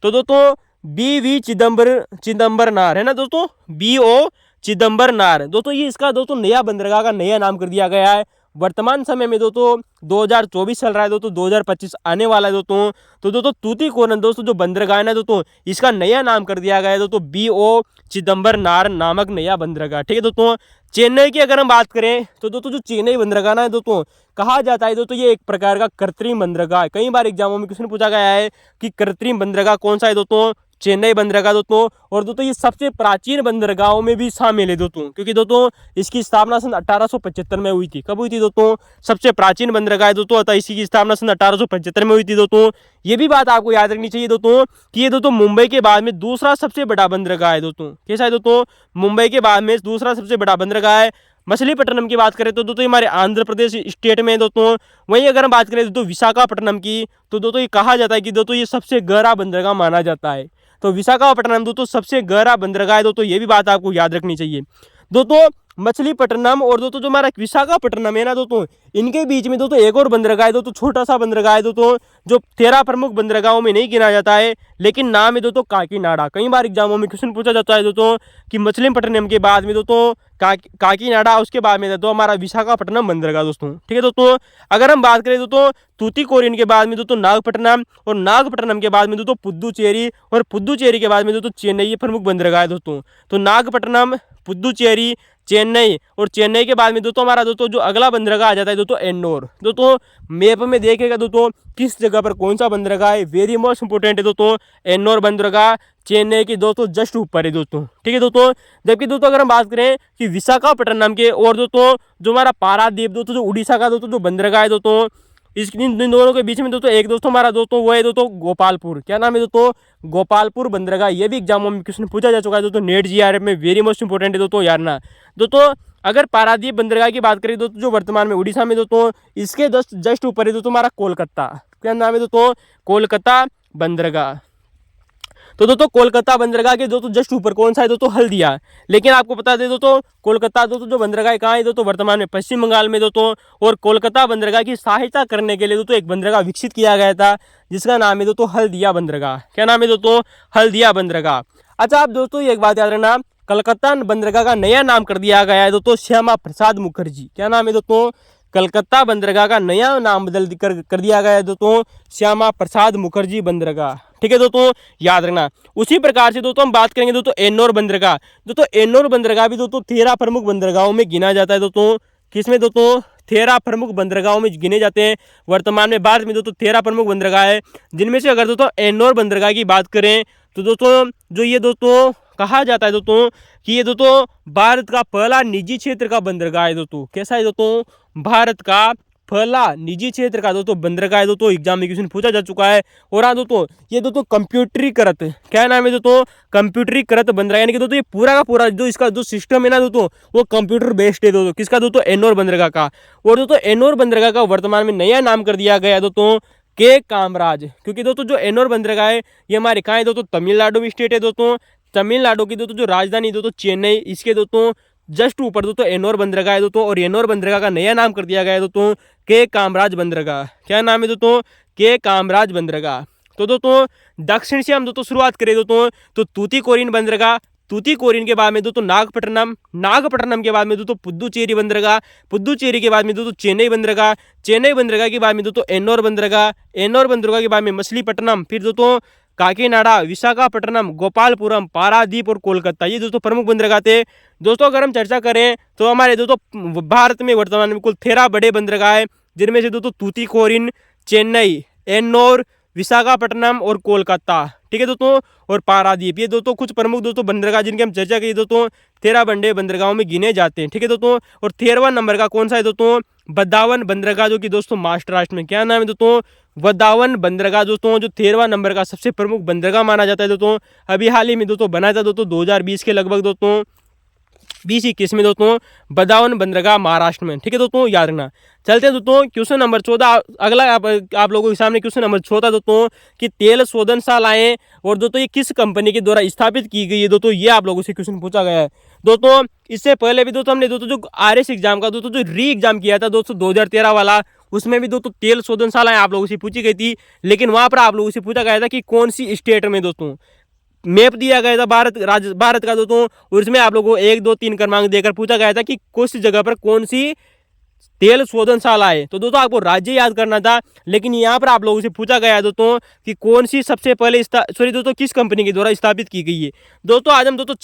तो दोस्तों BV चिदम्बरनार है ना दोस्तों, BO चिदम्बरनार दोस्तों, ये इसका दोस्तों नया बंदरगाह का नया नाम कर दिया गया है। वर्तमान समय में दोस्तों 2024 चल रहा है दोस्तों, 2025 आने वाला है दोस्तों। तो दोस्तों तूतीकोरिन दोस्तों जो बंदरगाह है ना दोस्तों, इसका नया नाम कर दिया गया है दोस्तों BO चिदम्बरनार नामक नया बंदरगाह, ठीक है दोस्तों। चेन्नई की अगर हम बात करें तो दोस्तों जो चेन्नई बंदरगाह है दोस्तों, कहा जाता है दोस्तों ये एक प्रकार का कृत्रिम बंदरगाह है। कई बार एग्जामों में क्वेश्चन पूछा गया है कि कृत्रिम बंदरगाह कौन सा है दोस्तों, चेन्नई बंदरगाह दोस्तों। और दोस्तों ये सबसे प्राचीन बंदरगाहों में भी शामिल है दोस्तों, क्योंकि दोस्तों इसकी स्थापना सन 1875 में हुई थी। कब हुई थी दोस्तों, सबसे प्राचीन बंदरगाह है दोस्तों, अतः इसी की स्थापना सन 1875 में हुई थी दोस्तों। ये भी बात आपको याद रखनी चाहिए दोस्तों कि ये दोस्तों मुंबई के बाद में दूसरा सबसे बड़ा बंदरगाह है दोस्तों। कैसा है दोस्तों, मुंबई के बाद में दूसरा सबसे बड़ा बंदरगाह है। मछलीपट्टनम की बात करें तो दोस्तों हमारे आंध्र प्रदेश स्टेट में दोस्तों। वहीं अगर हम बात करें दोस्तों विशाखापट्टनम की, तो दोस्तों ये कहा जाता है कि दोस्तों ये सबसे गहरा बंदरगाह माना जाता है। तो विशाखापट्टनम दोस्तों सबसे गहरा बंदरगाह है दोस्तों, ये भी बात आपको याद रखनी चाहिए दोस्तों। मछलीपट्टनम और दोस्तों जो हमारा विशाखापट्टनम है ना दोस्तों, इनके बीच में दोस्तों एक और बंदरगाह है दोस्तों, छोटा सा बंदरगाह है दोस्तों, जो 13 प्रमुख बंदरगाहों में नहीं गिना जाता है, लेकिन नाम है दोस्तों काकीनाडा। कई बार एग्जामों में क्वेश्चन पूछा जाता है दोस्तों कि मछलीपट्टनम के बाद में दोस्तों काकीनाडा, उसके बाद में दोस्तों हमारा विशाखापट्टनम बंदरगाह दोस्तों, ठीक है दोस्तों। अगर हम बात करें दोस्तों तूतीकोरिन के बाद में दोस्तों नागपट्टनम, और नागपट्टनम के बाद में दोस्तों पुद्दुचेरी, और पुद्दुचेरी के बाद में दोस्तों चेन्नई, ये प्रमुख बंदरगाह है दोस्तों। तो नागपट्टनम, पुद्दुचेरी, चेन्नई, और चेन्नई के बाद में दोस्तों हमारा दोस्तों जो अगला बंदरगाह आ जाता है दोस्तों एन्नोर। दोस्तों मैप में देखेगा दोस्तों किस जगह पर कौन सा बंदरगाह है, वेरी मोस्ट इंपोर्टेंट है दोस्तों। एन्नोर बंदरगाह चेन्नई की दोस्तों जस्ट ऊपर है दोस्तों, ठीक है दोस्तों। जबकि दोस्तों अगर हम बात करें कि विशाखापट्टनम के, और दोस्तों जो हमारा पारादीप दोस्तों जो उड़ीसा का दोस्तों जो बंदरगाह है दोस्तों, इन दोनों के बीच में दोस्तों एक दोस्तों हमारा दोस्तों वो है दोस्तों गोपालपुर। क्या नाम है दोस्तों? गोपालपुर बंदरगाह। ये भी एग्जामों में क्वेश्चन पूछा जा चुका है दोस्तों। नेट जीआरएफ में वेरी मोस्ट इंपोर्टेंट है दोस्तों यार ना। दोस्तों अगर पारादीप बंदरगाह की बात करें दोस्तों, जो वर्तमान में उड़ीसा में दोस्तों, इसके जस्ट ऊपर है दोस्तों हमारा कोलकाता। क्या नाम है दोस्तों? कोलकाता बंदरगाह। तो दोस्तों कोलकाता बंदरगाह के दोस्तों जस्ट ऊपर कौन सा है दोस्तों? हल्दिया। लेकिन आपको बता दें दोस्तों, कोलकाता दोस्तों जो बंदरगाह कहाँ है दोस्तों? वर्तमान में पश्चिम बंगाल में दोस्तों। और कोलकाता बंदरगाह की सहायता करने के लिए दोस्तों एक बंदरगाह विकसित किया गया था, जिसका नाम है दोस्तों हल्दिया बंदरगाह। क्या नाम है दोस्तों? हल्दिया बंदरगाह। अच्छा आप दोस्तों एक बात याद रखना, कलकत्ता बंदरगाह का नया नाम कर दिया गया है दोस्तों श्यामा प्रसाद मुखर्जी। क्या नाम है दोस्तों? कलकत्ता बंदरगाह का नया नाम बदल कर दिया गया है दोस्तों श्यामा प्रसाद मुखर्जी बंदरगाह। ठीक है दोस्तों, याद रखना। उसी प्रकार से दोस्तों हम बात करेंगे दोस्तों एन्नोर बंदरगाह। दोस्तों एन्नोर बंदरगाह भी दोस्तों 13 प्रमुख बंदरगाहों में गिना जाता है दोस्तों। किसमें दोस्तों? 13 प्रमुख बंदरगाहों में गिने जाते हैं। वर्तमान में भारत में दोस्तों 13 प्रमुख बंदरगाह है, जिनमें से अगर दोस्तों एन्नोर बंदरगाह की बात करें तो दोस्तों जो ये दोस्तों कहा जाता है दोस्तों कि ये दोस्तों भारत का पहला निजी क्षेत्र का बंदरगाह है दोस्तों। कैसा है दोस्तों? भारत का पहला निजी क्षेत्र का दोस्तों बंदरगाह है दोस्तों। एग्जाम में क्वेश्चन पूछा जा चुका है। और हाँ दोस्तों ये दोस्तों कंप्यूटरीकृत, क्या नाम है दोस्तों? कंप्यूटरीकृत बंदरगाह, यानी कि दोस्तों ये पूरा का पूरा जो इसका जो सिस्टम है ना दोस्तों, वो कंप्यूटर बेस्ड है दोस्तों। किसका दोस्तों? एन्नोर बंदरगाह का। और दोस्तों एन्नोर बंदरगाह का वर्तमान में नया नाम कर दिया गया दोस्तों के कामराज। क्योंकि दोस्तों जो एन्नोर बंदरगाह है ये हमारे कहाँ है दोस्तों? तमिलनाडु में स्टेट है दोस्तों। तमिलनाडु की दोस्तों जो राजधानी दोस्तों चेन्नई, इसके दोस्तों जस्ट ऊपर दोस्तों एन्नोर बंदरगाह है दोस्तों। और एन्नोर बंदरगाह का नया नाम कर दिया गया है दोस्तों के कामराज बंदरगाह। क्या नाम है दोस्तों? के कामराज बंदरगाह। तो दोस्तों दक्षिण से हम दोस्तों शुरुआत करें दोस्तों तो तूतीकोरिन बंदरगाह, तूतीकोरिन के बाद में दोस्तों नागपट्टनम, नागपट्टनम के बाद में दोस्तों पुद्दुचेरी बंदरगाह, पुद्दुचेरी के बाद में दोस्तों चेन्नई बंदरगाह, चेन्नई बंदरगाह के बाद में दोस्तों एन्नोर बंदरगाह, एन्नोर बंदरगाह के बाद में मछलीपट्टनम, फिर दोस्तों काकीनाडा, विशाखापट्टनम, गोपालपुरम, पारादीप और कोलकाता। ये दोस्तों प्रमुख बंदरगाह थे दोस्तों। अगर हम चर्चा करें तो हमारे दोस्तों भारत में वर्तमान में कुल 13 बड़े बंदरगाह है, जिनमें से दोस्तों तूतीकोरिन, चेन्नई, एन्नोर, विशाखापट्टनम और कोलकाता। ठीक है दोस्तों, और पारादीप। ये दोस्तों कुछ प्रमुख दोस्तों बंदरगाह जिनकी हम चर्चा की दोस्तों 13 बड़े बंदरगाहों में गिने जाते हैं। ठीक है दोस्तों, और 13वां नंबर का कौन सा है दोस्तों? बदावन बंदरगाह, जो कि दोस्तों महाराष्ट्र में। क्या नाम है दोस्तों? बदावन बंदरगाह दोस्तों, जो 13वां नंबर का सबसे प्रमुख बंदरगाह माना जाता है दोस्तों। अभी हाल ही में दोस्तों बनाया था दोस्तों 2020 के लगभग दोस्तों 2021 में दोस्तों बदावन बंदरगाह महाराष्ट्र में। ठीक है दोस्तों, याद रखना। चलते हैं दोस्तों क्वेश्चन नंबर 14। अगला आप लोगों के सामने क्वेश्चन नंबर 14 दोस्तों कि तेल शोधनशालाएं और दोस्तों ये किस कंपनी के द्वारा स्थापित की गई है दोस्तों, ये आप लोगों से क्वेश्चन पूछा गया है दोस्तों। इससे पहले भी दोस्तों हमने दोस्तों जो RS एग्जाम का दोस्तों जो री एग्जाम किया था दोस्तों 2013 वाला, उसमें भी दोस्तों तेल शोधनशालाएं आप लोगों से पूछी गई थी। लेकिन वहां पर आप लोगों से पूछा गया था कि कौन सी स्टेट में दोस्तों मैप दिया गया था भारत का दोस्तों, और इसमें आप लोगों को 1, 2, 3 क्रमांक देकर पूछा गया था कि किस जगह पर कौन सी तेल शोधनशाला है। तो दोस्तों आपको राज्य याद करना था, लेकिन यहाँ पर आप लोगों से पूछा गया है दोस्तों कि कौन सी सबसे पहले दोस्तों किस कंपनी के द्वारा स्थापित की गई है। दोस्तों आज हम दोस्तों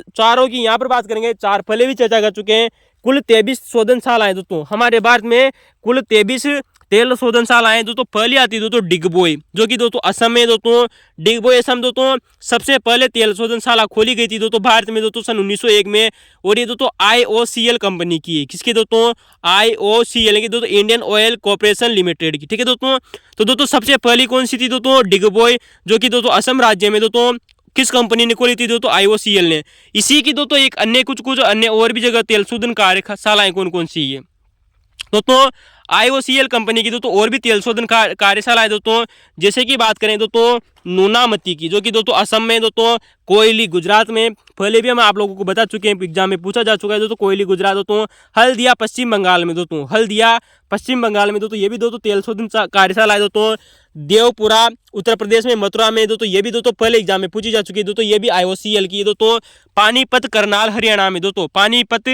चारों की यहाँ पर बात करेंगे। 4 पहले भी चर्चा कर चुके हैं। कुल 23 शोधनशालाएं दोस्तों हमारे भारत में, कुल 23 तेल शोधनशालाएं दोस्तों। पहली आती है दोस्तों डिगबोई, जो कि दोस्तों असम में दोस्तों डिगबोई असम दोस्तों सबसे पहले तेल शोधनशाला खोली गई थी दोस्तों भारत में दोस्तों सन 1901 में। और ये दोस्तों IOCL कंपनी की है। किसकी दोस्तों? IOCL की दोस्तों, इंडियन ऑयल कॉर्पोरेशन लिमिटेड की। ठीक है दोस्तों, तो दोस्तों सबसे पहली कौन सी थी दोस्तों? डिगबोई, जो कि दोस्तों असम राज्य में दोस्तों किस कंपनी ने खोली थी दोस्तों? IOCL ने। इसी की दोस्तों एक अन्य कुछ अन्य और भी जगह तेल शोधन कार्यशालाएं कौन कौन सी है दोस्तों? IOCL कंपनी की दोस्तों और भी तेल शोधन कार्यशालाएं दोस्तों, जैसे कि बात करें दोस्तों नूनामती की, जो कि दोस्तों असम में, दोस्तों कोयली गुजरात में। पहले भी हम आप लोगों को बता चुके हैं, एग्जाम में पूछा जा चुका है दोस्तों कोयली गुजरात दोस्तों। हल्दिया पश्चिम बंगाल में दोस्तों, हल्दिया पश्चिम बंगाल में दोस्तों ये भी दोस्तों तेल शोधन कार्यशाला है दोस्तों। देवपुरा उत्तर प्रदेश में, मथुरा में दोस्तों ये भी दोस्तों पहले एग्जाम में पूछी जा चुकी है दोस्तों, ये भी IOCL की दोस्तों। पानीपत करनाल हरियाणा में दोस्तों, पानीपत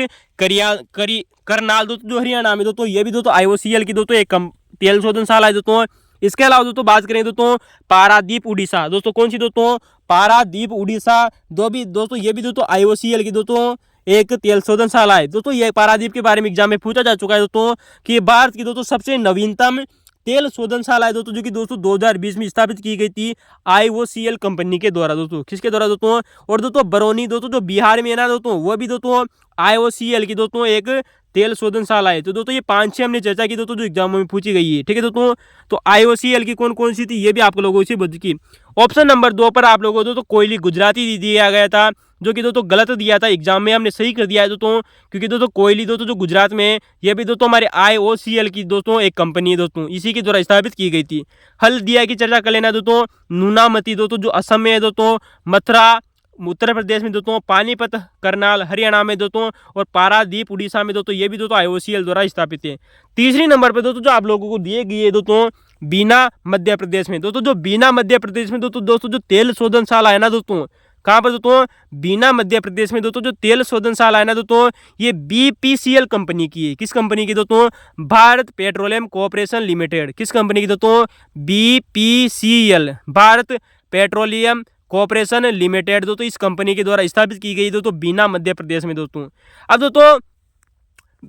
करनाल दोस्तों जो हरियाणा में दोस्तों, ये भी दोस्तों IOCL की दोस्तों एक तेल शोधनशाला है दोस्तों। इसके अलावा दोस्तों बात करें दोस्तों पारादीप उड़ीसा दोस्तों, कौन सी दोस्तों? पारादीप उड़ीसा दोस्तों ये भी दोस्तों IOCL की दोस्तों एक तेल शोधनशाला है दोस्तों। ये पारादीप के बारे में एग्जाम में पूछा जा चुका है दोस्तों कि भारत की दोस्तों सबसे नवीनतम तेल शोधनशाला है दोस्तों, जो कि दोस्तों 2020 में स्थापित की गई थी IOCL कंपनी के द्वारा दोस्तों। किसके द्वारा दोस्तों? और दोस्तों बरौनी दोस्तों जो बिहार में है ना दोस्तों, वो भी दोस्तों IOCL की दोस्तों एक तेल शोधनशाला है। तो दोस्तों ये 5-6 हमने चर्चा की दोस्तों जो एग्जामों में पूछी गई है, ठीक है दोस्तों। तो IOCL की कौन कौन सी थी ये भी आप लोगों से बता की। ऑप्शन नंबर 2 पर आप लोगों को दोस्तों कोयली गुजराती दिया गया था, जो कि दोस्तों गलत दिया था एग्जाम में, हमने सही कर दिया है दोस्तों, क्योंकि दोस्तों कोयली दोस्तों जो गुजरात में है, ये भी दोस्तों हमारे IOCL की दोस्तों एक कंपनी है दोस्तों, इसी के द्वारा स्थापित की गई थी। हल्दिया की चर्चा कर लेना दोस्तों, नूनामती दोस्तों जो असम में है दोस्तों, मथुरा उत्तर प्रदेश में दोस्तों, पानीपत करनाल हरियाणा में दोस्तों, और पारादीप उड़ीसा में दोस्तों, ये भी दोस्तों IOCL द्वारा स्थापित है। तीसरी नंबर पर दोस्तों जो आप लोगों को दिए गए है दोस्तों, बीना मध्य प्रदेश में दोस्तों, जो बीना मध्य प्रदेश में दोस्तों जो तेल शोधनशाला है ना दोस्तों, कहाँ पर दोस्तों? बीना मध्य प्रदेश में दोस्तों जो तेल शोधनशाला है ना दोस्तों, ये BPCL कंपनी की है। किस कंपनी की दोस्तों? Bharat petroleum corporation limited. किस कंपनी की दोस्तों? BPCL, Bharat petroleum corporation limited दोस्तों, इस कंपनी के द्वारा स्थापित की गई दोस्तों बीना मध्य प्रदेश में दोस्तों। अब दोस्तों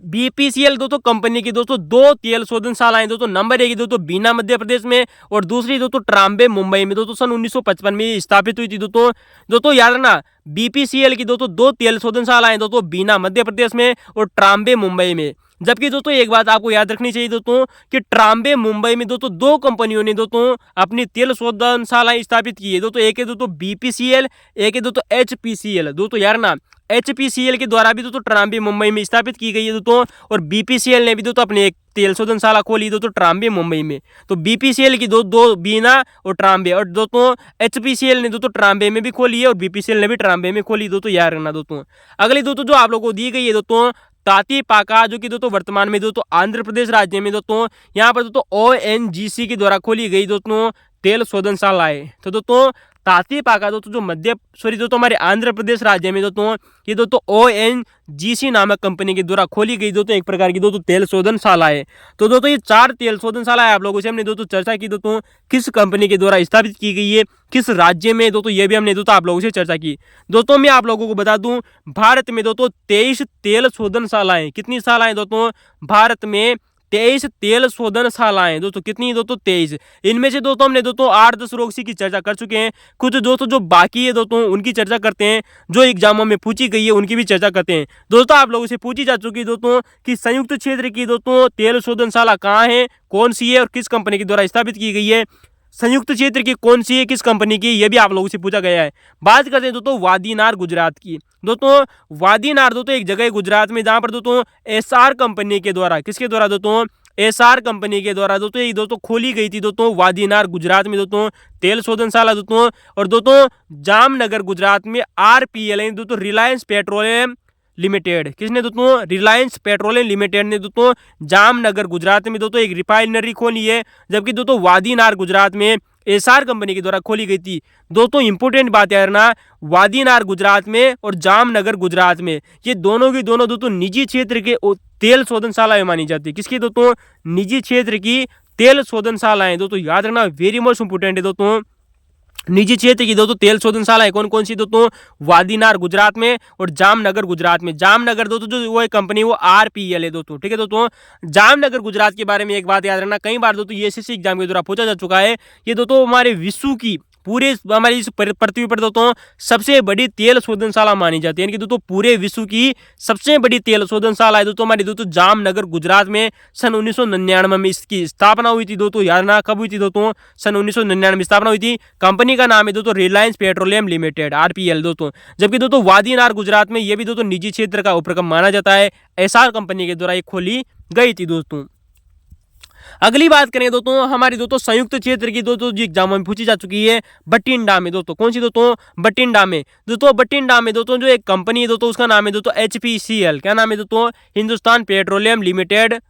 BPCL दोस्तों कंपनी की दोस्तों 2 तेल शोधनशालाएं दोस्तों, नंबर 1 दोस्तों बीना मध्य प्रदेश में, और दूसरी दोस्तों ट्राम्बे मुंबई में दोस्तों, सन 1955 में स्थापित हुई थी दोस्तों। दोस्तों याद रखना, BPCL की दोस्तों 2 तेल शोधनशालाएं दोस्तों बीना मध्य प्रदेश में और ट्राम्बे मुंबई में। जबकि दोस्तों एक बात आपको याद रखनी चाहिए दोस्तों, कि ट्राम्बे मुंबई में दोस्तों 2 कंपनियों ने दोस्तों अपनी तेल शोधनशालाएं स्थापित की है दोस्तों, एक है दोस्तों BPCL, एक है दोस्तों HPCL। दोस्तों यार ना, HPCL के द्वारा भी दोस्तों ट्राम्बे मुंबई में स्थापित की गई है दोस्तों, और BPCL ने भी दोस्तों अपने एक तेल शोधनशाला खोली दोस्तों ट्राम्बे मुंबई में। तो BPCL की दो बीना और ट्राम्बे, और दोस्तों HPCL ने दोस्तों ट्राम्बे में भी खोली है, और BPCL ने भी ट्राम्बे में खोली दोस्तों, याद रखना दोस्तों। अगली दोस्तों जो आप लोगों को दी गई है दोस्तों, तातीपाका, जो कि दोस्तों वर्तमान में दोस्तों आंध्र प्रदेश राज्य में दोस्तों, यहाँ पर दोस्तों ONGC के द्वारा खोली गई दोस्तों तेल शोधनशाला है। तो दोस्तों तातीपाका दोस्तों दोस्तों हमारे आंध्र प्रदेश राज्य में दोस्तों, ये दोस्तों ONGC नामक कंपनी के द्वारा खोली गई दोस्तों एक प्रकार की दोस्तों तेल शोधनशाला है। तो दोस्तों ये 4 तेल शोधनशाला है, आप लोगों से हमने दोस्तों चर्चा की दोस्तों किस कंपनी के द्वारा स्थापित की गई है, किस राज्य में दोस्तों, ये भी हमने दोस्तों आप लोगों से चर्चा की। दोस्तों मैं आप लोगों को बता दूं, भारत में दोस्तों 23 तेल शोधनशालाएं, कितनी शालाएं दोस्तों? भारत में 23 तेल शोधनशालाएं दोस्तों, कितनी दोस्तों? 23। इनमें से दोस्तों हमने दोस्तों 8-10 रोग की चर्चा कर चुके हैं, कुछ दोस्तों जो बाकी है दोस्तों उनकी चर्चा करते हैं, जो एग्जामों में पूछी गई है उनकी भी चर्चा करते हैं। दोस्तों आप लोगों से पूछी जा चुकी है दोस्तों कि संयुक्त क्षेत्र की दोस्तों तेल शोधनशाला कहाँ है, कौन सी है, और किस कंपनी के द्वारा स्थापित की गई है। संयुक्त क्षेत्र की कौन सी है, किस कंपनी की, ये भी आप लोगों से पूछा गया है। बात करते हैं दोस्तों वादीनार गुजरात की। दोस्तों वादीनार दोस्तों एक जगह है गुजरात में, जहां पर दोस्तों SR कंपनी के द्वारा, किसके द्वारा दोस्तों? SR कंपनी के द्वारा दोस्तों ये दोस्तों खोली गई थी दोस्तों वादीनार गुजरात में दोस्तों तेल शोधनशाला दोस्तों। और दोस्तों जामनगर गुजरात में RPL दोस्तों, रिलायंस पेट्रोलियम लिमिटेड, किसने दोस्तों? रिलायंस पेट्रोलियम लिमिटेड ने दोस्तों जामनगर गुजरात में दोस्तों एक रिफाइनरी खोली है, जबकि दोस्तों वादीनार गुजरात में SR कंपनी के द्वारा खोली गई थी। दोस्तों इंपोर्टेंट बात याद रखना, वादीनार गुजरात में और जामनगर गुजरात में, ये दोनों की दोनों दोस्तों निजी क्षेत्र के तेल शोधनशालाएं मानी जाती है। किसकी दोस्तों? निजी क्षेत्र की तेल शोधनशालाएं दोस्तों, याद रखना, वेरी मोस्ट इंपोर्टेंट है दोस्तों। निजी क्षेत्र की दोस्तों तेल शोधनशाला है कौन कौन सी दोस्तों? वादीनार गुजरात में और जामनगर गुजरात में। जामनगर दोस्तों जो वो कंपनी वो RPL है दोस्तों, ठीक है दोस्तों। जामनगर गुजरात के बारे में एक बात याद रखना, कई बार दोस्तों SSC एग्जाम के द्वारा पूछा जा चुका है, ये दोस्तों हमारे विश्व की पूरे हमारी इस पृथ्वी पर दोस्तों सबसे बड़ी तेल शोधनशाला मानी जाती है, यानी कि दोस्तों पूरे विश्व की सबसे बड़ी तेल शोधनशाला है दोस्तों हमारी दोस्तों जामनगर गुजरात में। सन 1999 में इसकी स्थापना हुई थी दोस्तों, याद रखना कब हुई थी दोस्तों? सन 1999 में स्थापना हुई थी। कंपनी का नाम है दोस्तों रिलायंस पेट्रोलियम लिमिटेड RPL दोस्तों। जबकि दोस्तों वादीनार गुजरात में ये भी दोस्तों निजी क्षेत्र का उपक्रम माना जाता है, SR कंपनी के द्वारा ये खोली गई थी दोस्तों। अगली बात करें दोस्तों हमारी दोस्तों संयुक्त क्षेत्र की दोस्तों जो एग्जामों में पूछी जा चुकी है, बठिंडा में दोस्तों, कौन सी दोस्तों? बठिंडा में दोस्तों, बठिंडा में दोस्तों जो एक कंपनी है दोस्तों उसका नाम है दोस्तों HPCL, क्या नाम है दोस्तों? Hindustan petroleum limited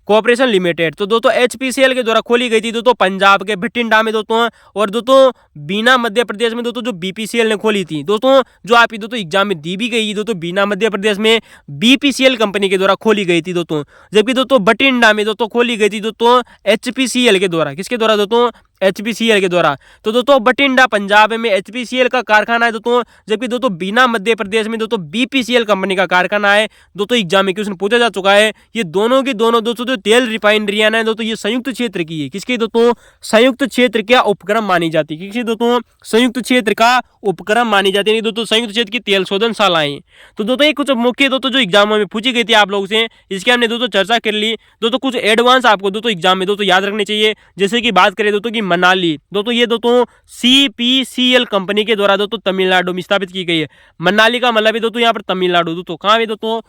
corporation limited. तो दोस्तों HPCL के द्वारा खोली गई थी दोस्तों पंजाब के बठिंडा में दोस्तों, और दोस्तों बीना मध्य प्रदेश में दोस्तों जो BPCL ने खोली थी दोस्तों, जो आपकी दोस्तों एग्जाम में दी भी गई दोस्तों बीना मध्य प्रदेश में BPCL कंपनी के द्वारा खोली गई थी दोस्तों। जबकि दोस्तों बठिंडा में दोस्तों खोली गई थी दोस्तों HPCL के द्वारा, किसके द्वारा दोस्तों? HPCL के द्वारा। तो दोस्तों बठिंडा पंजाब में HPCL का कारखाना है दोस्तों, जबकि दोस्तों बीना मध्य प्रदेश में दोस्तों BPCL कंपनी का कारखाना है। दोस्तों एग्जाम में क्वेश्चन पूछा जा चुका है। ये दोनों की दोनों दोस्तों जो तेल रिफाइनरियां है दोस्तों, ये संयुक्त क्षेत्र की है। किसकी दोस्तों? संयुक्त क्षेत्र का उपक्रम मानी जाती है। किसकी दोस्तों? संयुक्त क्षेत्र का उपक्रम मानी जाती है दोस्तों, संयुक्त क्षेत्र की तेल शोधनशालाएं। तो दोस्तों ये कुछ मुख्य दोस्तों जो एग्जामों में पूछी गई थी आप लोगों से, इसकी हमने दोस्तों चर्चा कर ली। दोस्तों कुछ एडवांस आपको दोस्तों एग्जाम में दोस्तों याद रखने चाहिए। जैसे कि बात करें दोस्तों की मनाली, दोस्तों ये दोस्तों CPCL कंपनी के द्वारा दोस्तों तमिलनाडु में स्थापित की गई है। मनाली का मतलब है दोस्तों यहाँ पर तमिलनाडु। दोस्तों कहाँ है दोस्तों?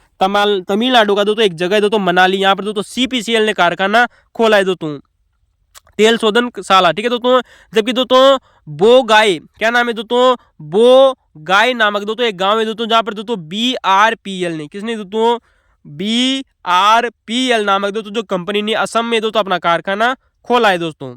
तमिलनाडु का दोस्तों एक जगह है दोस्तों मनाली, यहाँ पर दोस्तों CPCL ने कारखाना खोला है दोस्तों, तेल शोधनशाला। ठीक है दोस्तों। जबकि दोस्तों बोगाई, क्या नाम है दोस्तों? बोगाई नामक दोस्तों एक गांव है दोस्तों, जहां पर दोस्तों BRPL ने, किसने दोस्तों? BRPL नामक दोस्तों जो कंपनी ने असम में दोस्तों अपना कारखाना खोला है दोस्तों।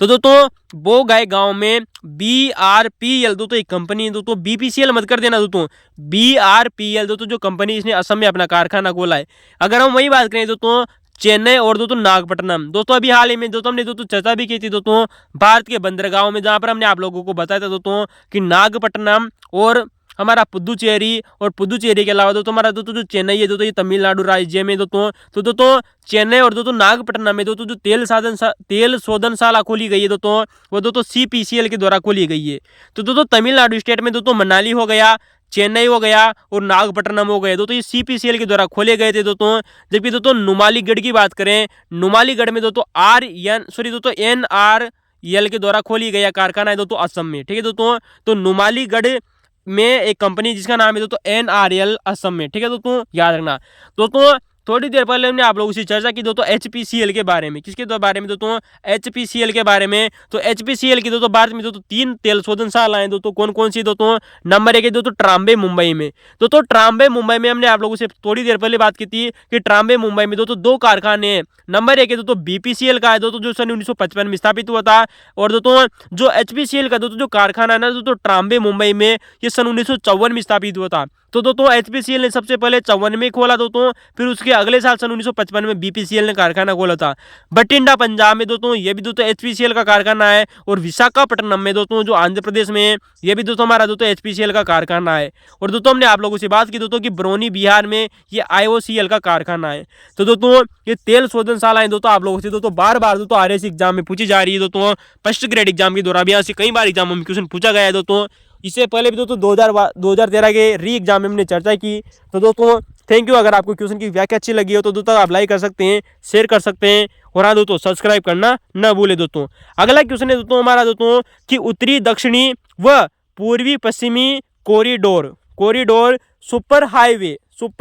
तो दोस्तों बोगाई गांव में BRPL दोस्तों एक कंपनी है दोस्तों, BPCL मत कर देना दोस्तों, BRPL दोस्तों जो कंपनी इसने असम में अपना कारखाना खोला है। अगर हम वही बात करें दोस्तों चेन्नई और दोस्तों नागपट्टनम, दोस्तों अभी हाल ही में दोस्तों हमने दोस्तों चर्चा भी की थी दोस्तों भारत के बंदरगाहों में, जहां पर हमने आप लोगों को बताया था दोस्तों कि नागपट्टनम और हमारा पुदुचेरी, और पुदुचेरी के अलावा दोस्तों हमारा दोस्तों जो चेन्नई है दोस्तों ये तमिलनाडु राज्य में दोस्तों। तो दोस्तों चेन्नई और दोस्तों नागपट्टनम में दोस्तों जो तेल शोधनशाला खोली गई है दोस्तों, वो दोस्तों CPCL के द्वारा खोली गई है। तो दोस्तों तमिलनाडु स्टेट में दोस्तों मनाली हो गया, चेन्नई हो गया और नागपट्टनम हो गए दोस्तों, ये CPCL के द्वारा खोले गए थे दोस्तों। जबकि दोस्तों नुमालीगढ़ की बात करें, नुमालीगढ़ में दोस्तों NRL के द्वारा खोली गया कारखाना है दोस्तों असम में। ठीक है दोस्तों। तो नुमालीगढ़ में एक कंपनी जिसका नाम है दोस्तों NRL असम में। ठीक है दोस्तों, याद रखना। दोस्तों थोड़ी देर पहले हमने आप लोगों से चर्चा की दोस्तों HPCL के बारे में। किसके बारे में दोस्तों? HPCL के बारे में। तो HPCL की दोस्तों भारत में दोस्तों 3 तेल शोधनशालाएं दोस्तों, कौन कौन सी दोस्तों? नंबर 1 है दोस्तों ट्राम्बे मुंबई में। दोस्तों ट्राम्बे मुंबई में हमने आप लोगों से थोड़ी देर पहले बात की थी कि ट्राम्बे मुंबई में दोस्तों 2 कारखाने हैं। नंबर 1 है दोस्तों BPCL का है दोस्तों, जो सन 1955 में स्थापित हुआ था। और दोस्तों जो HPCL का दोस्तों जो कारखाना है ना दोस्तों ट्राम्बे मुंबई में, ये सन 1954 में स्थापित हुआ था। तो दोस्तों HPCL ने सबसे पहले 54 में खोला दोस्तों, फिर उसके अगले साल सन 1955 में BPCL ने कारखाना खोला था। बठिंडा पंजाब में दोस्तों ये भी दोस्तों HPCL का कारखाना है। और विशाखापट्टनम में दोस्तों जो आंध्र प्रदेश में है, ये भी दोस्तों हमारा दोस्तों HPCL का कारखाना है। और दोस्तों हमने आप लोगों से बात की दोस्तों कि बरौनी बिहार में ये IOCL का कारखाना है। तो दोस्तों ये तेल शोधनशालाएं दोस्तों आप लोगों से दोस्तों बार बार दोस्तों RS एग्जाम में पूछी जा रही है दोस्तों, फर्स्ट ग्रेड एग्जाम के दौरान भी यहाँ से कई बार एग्जामों में क्वेश्चन पूछा गया है दोस्तों। इससे पहले भी दोस्तों 2013 के री एग्जाम में हमने चर्चा की। तो दोस्तों थैंक यू। अगर आपको क्वेश्चन की व्याख्या अच्छी लगी हो तो दोस्तों आप लाइक कर सकते हैं, शेयर कर सकते हैं, और हाँ दोस्तों सब्सक्राइब करना न भूले दोस्तों। अगला क्वेश्चन है दोस्तों हमारा दोस्तों कि उत्तरी दक्षिणी व पूर्वी पश्चिमी कॉरिडोर सुपर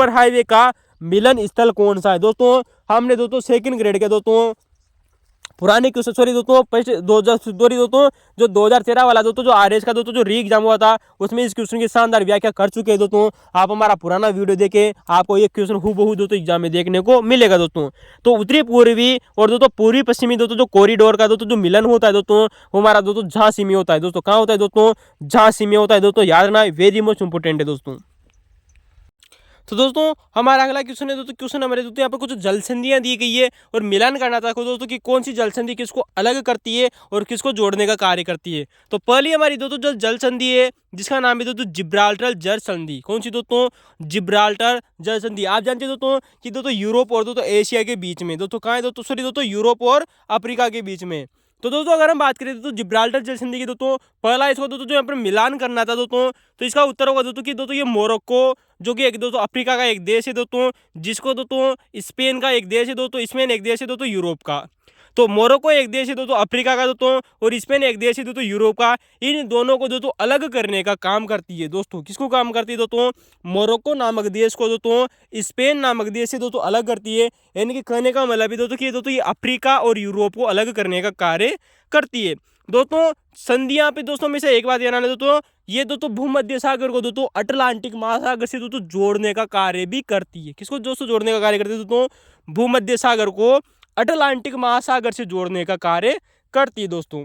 हाईवे का मिलन स्थल कौन सा है? दोस्तों हमने दोस्तों सेकंड ग्रेड के दोस्तों पुराने क्वेश्चन दोस्तों दोस्तों जो 2013 वाला दोस्तों जो RS का दोस्तों जो री एग्जाम हुआ था, उसमें इस क्वेश्चन की शानदार व्याख्या कर चुके हैं दोस्तों। आप हमारा पुराना वीडियो देखें, आपको ये क्वेश्चन हूबहू दोस्तों एग्जाम में देखने को मिलेगा दोस्तों। तो उत्तरी पूर्वी और दोस्तों पूर्वी पश्चिमी दोस्तों जो कॉरिडोर का दोस्तों जो मिलन होता है दोस्तों, वो हमारा दोस्तों झांसी में होता है दोस्तों। कहाँ होता है दोस्तों? झांसी में होता है दोस्तों, याद रखना, वेरी मोस्ट इंपोर्टेंट है दोस्तों। तो दोस्तों हमारा अगला क्वेश्चन है दोस्तों, क्वेश्चन नंबर दोस्तों यहाँ पर कुछ जल संधियां दी गई है और मिलान करना था दोस्तों कि कौन सी जल संधि किसको अलग करती है और किसको जोड़ने का कार्य करती है। तो पहली हमारी दोस्तों जो जल संधि है जिसका नाम है दोस्तों जिब्राल्टर जल संधि। कौन सी दोस्तों? जिब्राल्टर जल संधि। आप जानते हैं दोस्तों कि दोस्तों यूरोप और दोस्तों एशिया के बीच में, दोस्तों कहाँ है दोस्तों? सॉरी दोस्तों यूरोप और अफ्रीका के बीच में। तो दोस्तों अगर हम बात करें तो जिब्राल्टर जल संधि की दोस्तों पहला इसको दोस्तों जो यहाँ पर मिलान करना था दोस्तों, तो इसका उत्तर होगा दोस्तों कि दोस्तों ये मोरक्को जो कि एक दोस्तों अफ्रीका का एक देश है दोस्तों, जिसको दोस्तों स्पेन का एक देश है दोस्तों, स्पेन एक देश है दोस्तों यूरोप का। तो मोरक्को एक देश है दोस्तों अफ्रीका का दोस्तों, और स्पेन एक देश है दोस्तों यूरोप का। इन दोनों को दोस्तों अलग करने का काम करती है दोस्तों। किसको काम करती है दोस्तों? मोरक्को नामक देश को दोस्तों स्पेन नामक देश से दोस्तों अलग करती है। यानी कि कहने का मतलब है दोस्तों कि दोस्तों ये अफ्रीका और यूरोप को अलग करने का कार्य करती है दोस्तों। संधियां पे दोस्तों में से एक बात याद दोस्तों, ये दोस्तों भूमध्य सागर को दोस्तों अटलांटिक महासागर से दोस्तों जोड़ने का कार्य भी करती है। किसको दोस्तों जोड़ने का कार्य करती है दोस्तों? भूमध्य सागर को अटलांटिक महासागर से जोड़ने का कार्य करती है दोस्तों।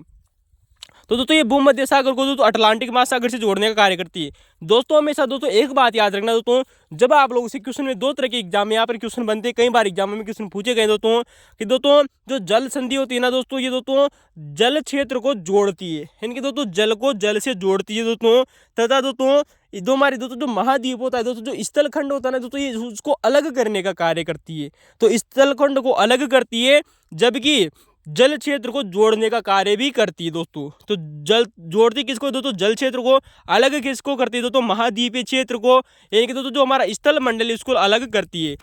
तो दोस्तों ये भूमध्य सागर को दोस्तों अटलांटिक महासागर से जोड़ने का कार्य करती है। दोस्तों हमेशा दोस्तों एक बात याद रखना दोस्तों, जब आप लोगों से क्वेश्चन में दो तरह के एग्जाम में यहाँ पर क्वेश्चन बनते हैं, कई बार एग्जाम में क्वेश्चन पूछे गए दोस्तों कि दोस्तों जो जल संधि होती है ना दोस्तों, ये दोस्तों जल क्षेत्र को जोड़ती है, यानी कि दोस्तों जल को जल से जोड़ती है दोस्तों, तथा दोस्तों दो हमारे दोस्तों जो महाद्वीप होता है दोस्तों, जो स्थल खंड होता है ना दोस्तों, ये उसको अलग करने का कार्य करती है। तो स्थल खंड को अलग करती है, जबकि जल क्षेत्र को जोड़ने का कार्य भी करती है दोस्तों। तो जल जोड़ती किसको दोस्तों, जल क्षेत्र को, अलग किसको करती है दोस्तों, महाद्वीपीय क्षेत्र को, यानी कि दोस्तों जो हमारा स्थल मंडल है उसको अलग करती है।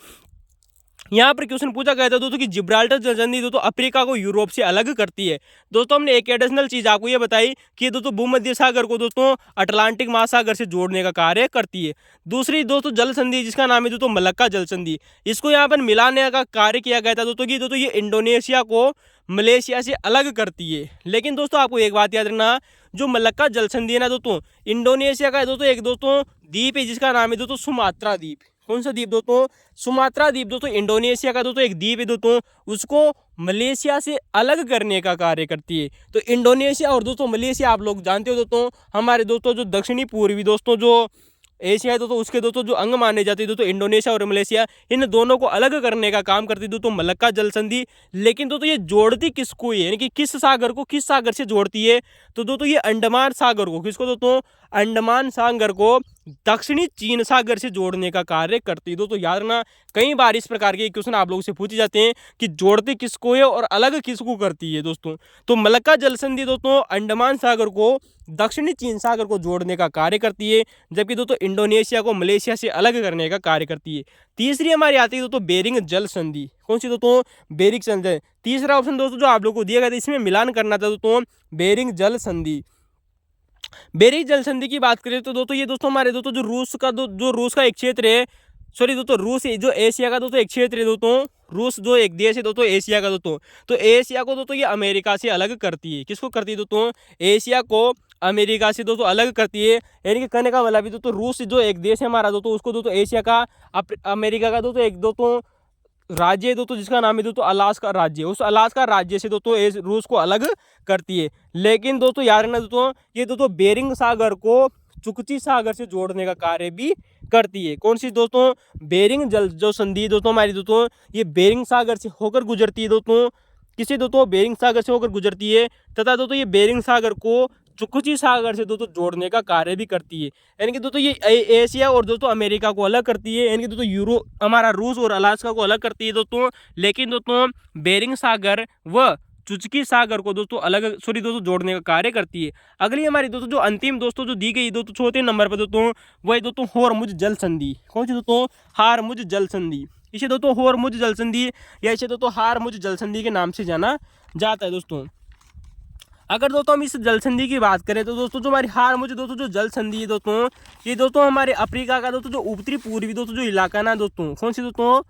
यहाँ पर क्वेश्चन पूछा गया था दोस्तों कि जिब्राल्टर जलसंधि दोस्तों अफ्रीका को यूरोप से अलग करती है। दोस्तों हमने एक एडिशनल चीज आपको ये बताई कि दोस्तों भूमध्य सागर को दोस्तों अटलांटिक महासागर से जोड़ने का कार्य करती है। दूसरी दोस्तों जल संधि जिसका नाम है दोस्तों मलक्का जल संधि, इसको यहाँ पर मिलाने का कार्य किया गया था दोस्तों कि दोस्तों ये इंडोनेशिया को मलेशिया से अलग करती है। लेकिन दोस्तों आपको एक बात याद रखना, जो मलक्का जल संधि है ना दोस्तों, इंडोनेशिया का है दोस्तों एक दोस्तों द्वीप है जिसका नाम है दोस्तों सुमात्रा द्वीप। कौन सा द्वीप दोस्तों, सुमात्रा द्वीप दोस्तों इंडोनेशिया का दोस्तों एक द्वीप है दोस्तों, उसको मलेशिया से अलग करने का कार्य करती है। तो इंडोनेशिया और दोस्तों मलेशिया आप लोग जानते हो दोस्तों, हमारे दोस्तों जो दक्षिणी पूर्वी दोस्तों जो एशिया है दोस्तों उसके दोस्तों जो अंग माने जाते हैं दोस्तों इंडोनेशिया और मलेशिया, इन दोनों को अलग करने का काम करती है दोस्तों मलक्का जल संधि। लेकिन दोस्तों ये जोड़ती किसको है, यानी कि किस सागर को किस सागर से जोड़ती है, तो दोस्तों ये अंडमान सागर को, किसको दोस्तों, अंडमान सागर को दक्षिणी चीन सागर से जोड़ने का कार्य करती है। दोस्तों याद रखना, कई बार इस प्रकार के क्वेश्चन आप लोगों से पूछे जाते हैं कि जोड़ती किसको है और अलग किसको करती है दोस्तों। तो मलक्का जल संधि दोस्तों अंडमान सागर को दक्षिणी चीन सागर को जोड़ने का कार्य करती है, जबकि दोस्तों इंडोनेशिया को मलेशिया से अलग करने का कार्य करती है। तीसरी हमारी आती है दोस्तों बेरिंग जल संधि। कौन सी दोस्तों, बेरिंग जल संधि। तीसरा ऑप्शन दोस्तों जो आप लोग को दिया गया था इसमें मिलान करना था दोस्तों बेरिंग जल संधि। बेरिंग जल संधि की बात करें तो दोस्तों ये दोस्तों हमारे दोस्तों जो रूस का एक क्षेत्र है, सॉरी दोस्तों रूस जो एशिया का दोस्तों एक क्षेत्र है दोस्तों, रूस जो एक देश है दोस्तों एशिया का दोस्तों, तो एशिया को दोस्तों ये अमेरिका से अलग करती है। किसको करती है दोस्तों, एशिया को अमेरिका से दोस्तों अलग करती है। यानी कि कहने का मतलब दोस्तों रूस जो एक देश है हमारा दोस्तों, उसको दोस्तों एशिया का अमेरिका का दोस्तों एक दोस्तों राज्य है दोस्तों जिसका नाम है दोस्तों अलास्का राज्य, उस अलास्का राज्य से दोस्तों रूस को अलग करती है। लेकिन दोस्तों याद रखना दोस्तों, ये दोस्तों बेरिंग सागर को चुकची सागर से जोड़ने का कार्य भी करती है। कौन सी दोस्तों, बेरिंग जल जो संधि दोस्तों हमारी दोस्तों ये बेरिंग सागर से होकर गुजरती है दोस्तों, किसी दोस्तों बेरिंग सागर से होकर गुजरती है, तथा दोस्तों ये बेरिंग सागर को चुकची सागर से दोस्तों जोड़ने का कार्य भी करती है। यानी कि दोस्तों ये एशिया और दोस्तों अमेरिका को अलग करती है, यानी कि दोस्तों यूरोप हमारा रूस और अलास्का को अलग करती है दोस्तों। लेकिन दोस्तों बेरिंग सागर व चुचकी सागर को दोस्तों दोस्तों जोड़ने का कार्य करती है। अगली हमारी दोस्तों जो अंतिम दोस्तों जो दी गई दोस्तों चौथे नंबर पर दोस्तों वही दोस्तों होर्मुज जल संधि। कौन सी दोस्तों, हार्मुज जल संधि। इसे दोस्तों होर्मुज जल संधि या इसे दोस्तों हार्मुज जल संधि के नाम से जाना जाता है दोस्तों। अगर दोस्तों हम इस जल संधि की बात करें तो दोस्तों जो हमारी हार्मुज दोस्तों जो जल संधि है दोस्तों, ये दोस्तों हमारे अफ्रीका का दोस्तों जो उत्तरी पूर्वी दोस्तों जो इलाका ना दोस्तों, कौन सी दोस्तों,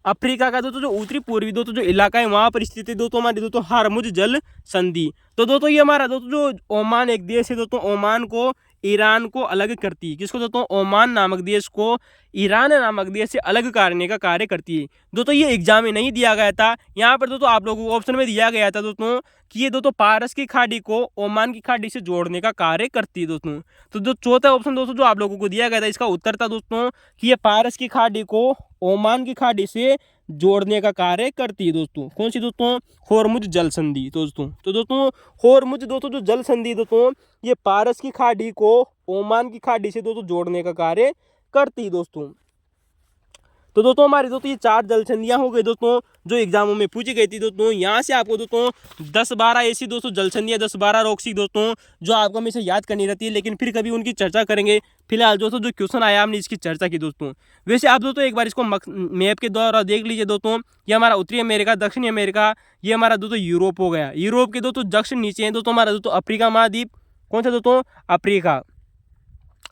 अफ्रीका का दोस्तों जो उत्तरी पूर्वी दोस्तों जो इलाका है वहां पर स्थित है दोस्तों हमारी दोस्तों हार्मुज जल संधि। तो दोस्तों ये हमारा दोस्तों जो ओमान एक देश है दोस्तों, ओमान को ईरान को अलग करती है। किसको दोस्तों, ओमान नामक देश को ईरान नामक देश से अलग करने का कार्य करती है। दोस्तों ये एग्जाम में नहीं दिया गया था, यहाँ पर दोस्तों आप लोगों को ऑप्शन में दिया गया था दोस्तों कि ये दोस्तों पारस की खाड़ी को ओमान की खाड़ी से जोड़ने का कार्य करती है दोस्तों। तो जो चौथा ऑप्शन दोस्तों जो आप लोगों को दिया गया था इसका उत्तर था दोस्तों कि ये पारस की खाड़ी को ओमान की खाड़ी से जोड़ने का कार्य करती है दोस्तों। कौन सी दोस्तों, होर्मुज जल संधि दोस्तों। तो दोस्तों होर्मुज दोस्तों जो जल संधि दोस्तों ये पारस की खाड़ी को ओमान की खाड़ी से दोस्तों जोड़ने का कार्य करती है दोस्तों। तो दोस्तों हमारी दोस्तों ये 4 जल संधियां हो गई दोस्तों जो एग्जामों में पूछी गई थी दोस्तों। यहाँ से आपको दोस्तों 10-12 ऐसी दोस्तों जल संधियां 10-12 रोक्सी दोस्तों जो आपको हमेशा याद करनी रहती है, लेकिन फिर कभी उनकी चर्चा करेंगे। फिलहाल दोस्तों जो क्वेश्चन आया हमने इसकी चर्चा की दोस्तों। वैसे आप दोस्तों एक बार इसको मैप के द्वारा देख लीजिए दोस्तों, ये हमारा उत्तरी अमेरिका, दक्षिणी अमेरिका, ये हमारा दोस्तों यूरोप हो गया। यूरोप के दोस्तों दक्षिण नीचे है दोस्तों हमारा दोस्तों अफ्रीका महाद्वीप। कौन सा दोस्तों, अफ्रीका।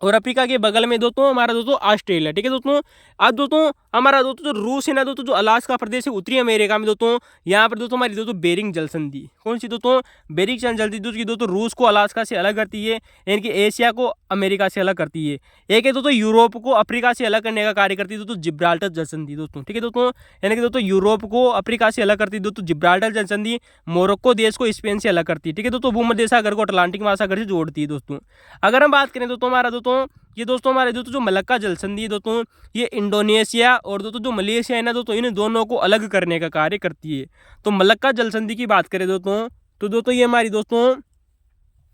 और अफ्रीका के बगल में दोस्तों हमारा दोस्तों ऑस्ट्रेलिया। ठीक है दोस्तों। अब दोस्तों हमारा दोस्तों जो रूस है ना दोस्तों, जो अलास्का प्रदेश है उत्तरी अमेरिका में दोस्तों, यहाँ पर दोस्तों हमारी दोस्तों बेरिंग जल संधि, कौन सी दोस्तों, बेरिंग जल संधि दोस्तों रूस को अलास्का से अलग करती है, यानी कि एशिया को अमेरिका से अलग करती है। एक है दोस्तों यूरोप को अफ्रीका से अलग करने का कार्य करती है दोस्तों जिब्राल्टर जल संधि दोस्तों, ठीक है दोस्तों, यानी कि दोस्तों यूरोप को अफ्रीका से अलग करती है दोस्तों जिब्राल्टर जल संधि। मोरक्को देश को स्पेन से अलग करती है, ठीक है दोस्तों, भूमध्य सागर को अटलांटिक महासागर से जोड़ती है दोस्तों। अगर हम बात करें दोस्तों हमारा दोस्तों, ये दोस्तों हमारे दोस्तों जो मलक्का जल संधि है दोस्तों, ये इंडोनेशिया और दोस्तों जो मलेशिया है ना दोस्तों, इन दोनों को अलग करने का कार्य करती है। तो मलक्का जल संधि की बात करें दोस्तों, तो दोस्तों ये हमारी दोस्तों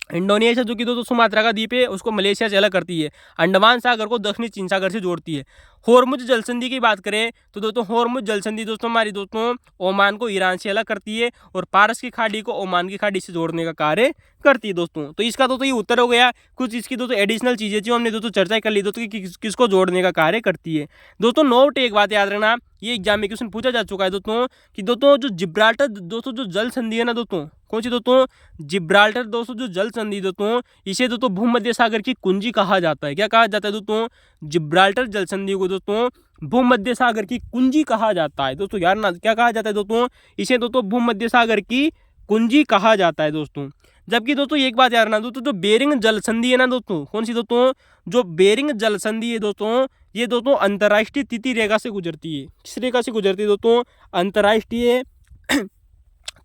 इंडोनेशिया जो कि दोस्तों सुमात्रा का द्वीप है उसको मलेशिया से अलग करती है, अंडमान सागर को दक्षिणी चीन सागर से जोड़ती है। होर्मुज जल संधि की बात करें तो दोस्तों होर्मुज जल संधि दोस्तों हमारी दोस्तों ओमान को ईरान से अलग करती है और पारस की खाड़ी को ओमान की खाड़ी से जोड़ने का कार्य करती है दोस्तों। तो इसका दोस्तों ये उत्तर हो गया। कुछ इसकी दोस्तों एडिशनल चीजें जो हमने दोस्तों चर्चा कर ली दोस्तों कि किसको जोड़ने का कार्य करती है। दोस्तों नोट एक बात याद रखना, ये एग्जाम में क्वेश्चन पूछा जा चुका है दोस्तों कि दोस्तों जो जिब्राल्टर दोस्तों जो जल संधि है ना दोस्तों, कौन सी दोस्तों, जिब्राल्टर दोस्तों जो जल संधि दोस्तों, इसे दोस्तों भूमध्य सागर की कुंजी कहा जाता है। क्या कहा जाता है दोस्तों, जिब्राल्टर जल संधि को दोस्तों भूमध्य सागर की कुंजी कहा जाता है दोस्तों। यार ना क्या कहा जाता है दोस्तों, इसे दोस्तों भूमध्य सागर की कुंजी कहा जाता है दोस्तों। जबकि दोस्तों एक बात यार ना दोस्तों, जो बेरिंग जल संधि है ना दोस्तों, कौन सी दोस्तों, जो बेरिंग जल संधि है दोस्तों, ये दोस्तों अंतर्राष्ट्रीय तिथि रेखा से गुजरती है। किस रेखा से गुजरती है दोस्तों, अंतर्राष्ट्रीय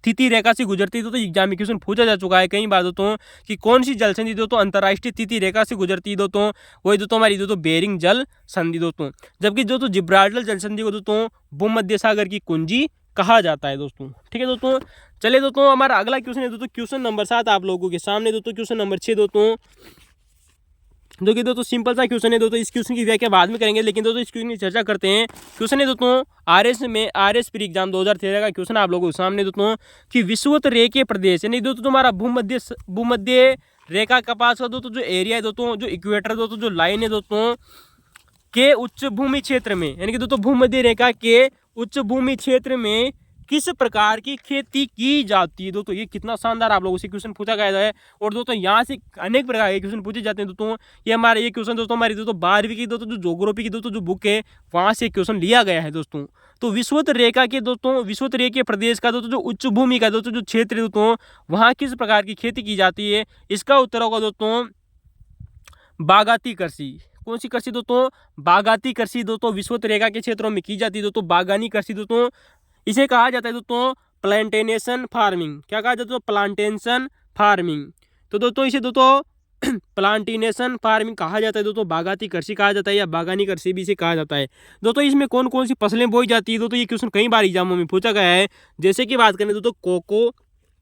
तिथि रेखा से गुजरती है। दोस्तों एग्जाम में क्वेश्चन पूछा जा चुका है कई बार दोस्तों कि कौन सी जल संधि दोस्तों अंतर्राष्ट्रीय तिथि रेखा से गुजरती है दोस्तों, वही दोस्तों हमारी दोस्तों बेरिंग जल संधि दोस्तों। जबकि दोस्तों जिब्राल्टर जल संधि को दोस्तों भूमध्य सागर की कुंजी कहा जाता है दोस्तों, ठीक है दोस्तों। चलिए दोस्तों हमारा अगला क्वेश्चन है दोस्तों क्वेश्चन नंबर 7 आप लोगों के सामने दोस्तों, क्वेश्चन नंबर 6 दोस्तों, जो कि दोस्तों सिंपल सा क्वेश्चन है दोस्तों। इस क्वेश्चन की व्याख्या बाद में करेंगे, लेकिन दोस्तों इस क्वेश्चन की चर्चा करते हैं। क्वेश्चन है दोस्तों आरएस प्री एग्जाम 2013 का क्वेश्चन आप लोगों के सामने दोस्तों कि विषुवत रेखीय प्रदेश यानी दोस्तों तुम्हारा भूमध्य रेखा के पास का दोस्तों जो एरिया है दोस्तों, जो इक्वेटर दोस्तों जो लाइन है दोस्तों के उच्च भूमि क्षेत्र में, यानी कि दोस्तों भूमध्य रेखा के उच्च भूमि क्षेत्र में किस प्रकार की खेती की जाती है दोस्तों। ये कितना शानदार आप लोगों से क्वेश्चन पूछा गया है और दोस्तों यहाँ से अनेक प्रकार के क्वेश्चन पूछे जाते हैं दोस्तों। ये हमारे ये क्वेश्चन दोस्तों हमारी दोस्तों 12वीं की दोस्तों जो ज्योग्राफी की दोस्तों जो बुक है वहाँ से क्वेश्चन लिया गया है दोस्तों। तो विषुवत रेखा के दोस्तों विषुवत रेखीय प्रदेश का दोस्तों जो उच्च भूमि का दोस्तों जो क्षेत्र दोस्तों वहाँ किस प्रकार की खेती की जाती है, इसका उत्तर होगा दोस्तों बागाती कृषि। कौन सी कृषि दोस्तों, बागाती कृषि दोस्तों विषुवत रेखा के क्षेत्रों में की जाती है दोस्तों, बागानी कृषि दोस्तों। इसे कहा जाता है दोस्तों प्लांटेशन फार्मिंग। क्या कहा जाता है, प्लांटेशन फार्मिंग। तो दोस्तों इसे दोस्तों प्लांटेशन फार्मिंग कहा जाता है दोस्तों, बागाती कृषि कहा जाता है या बागानी कृषि भी इसे कहा जाता है दोस्तों। इसमें कौन कौन सी फसलें बोई जाती है दोस्तों, ये क्वेश्चन कई बार एग्जामों में पूछा गया है। जैसे कि बात करें दोस्तों कोको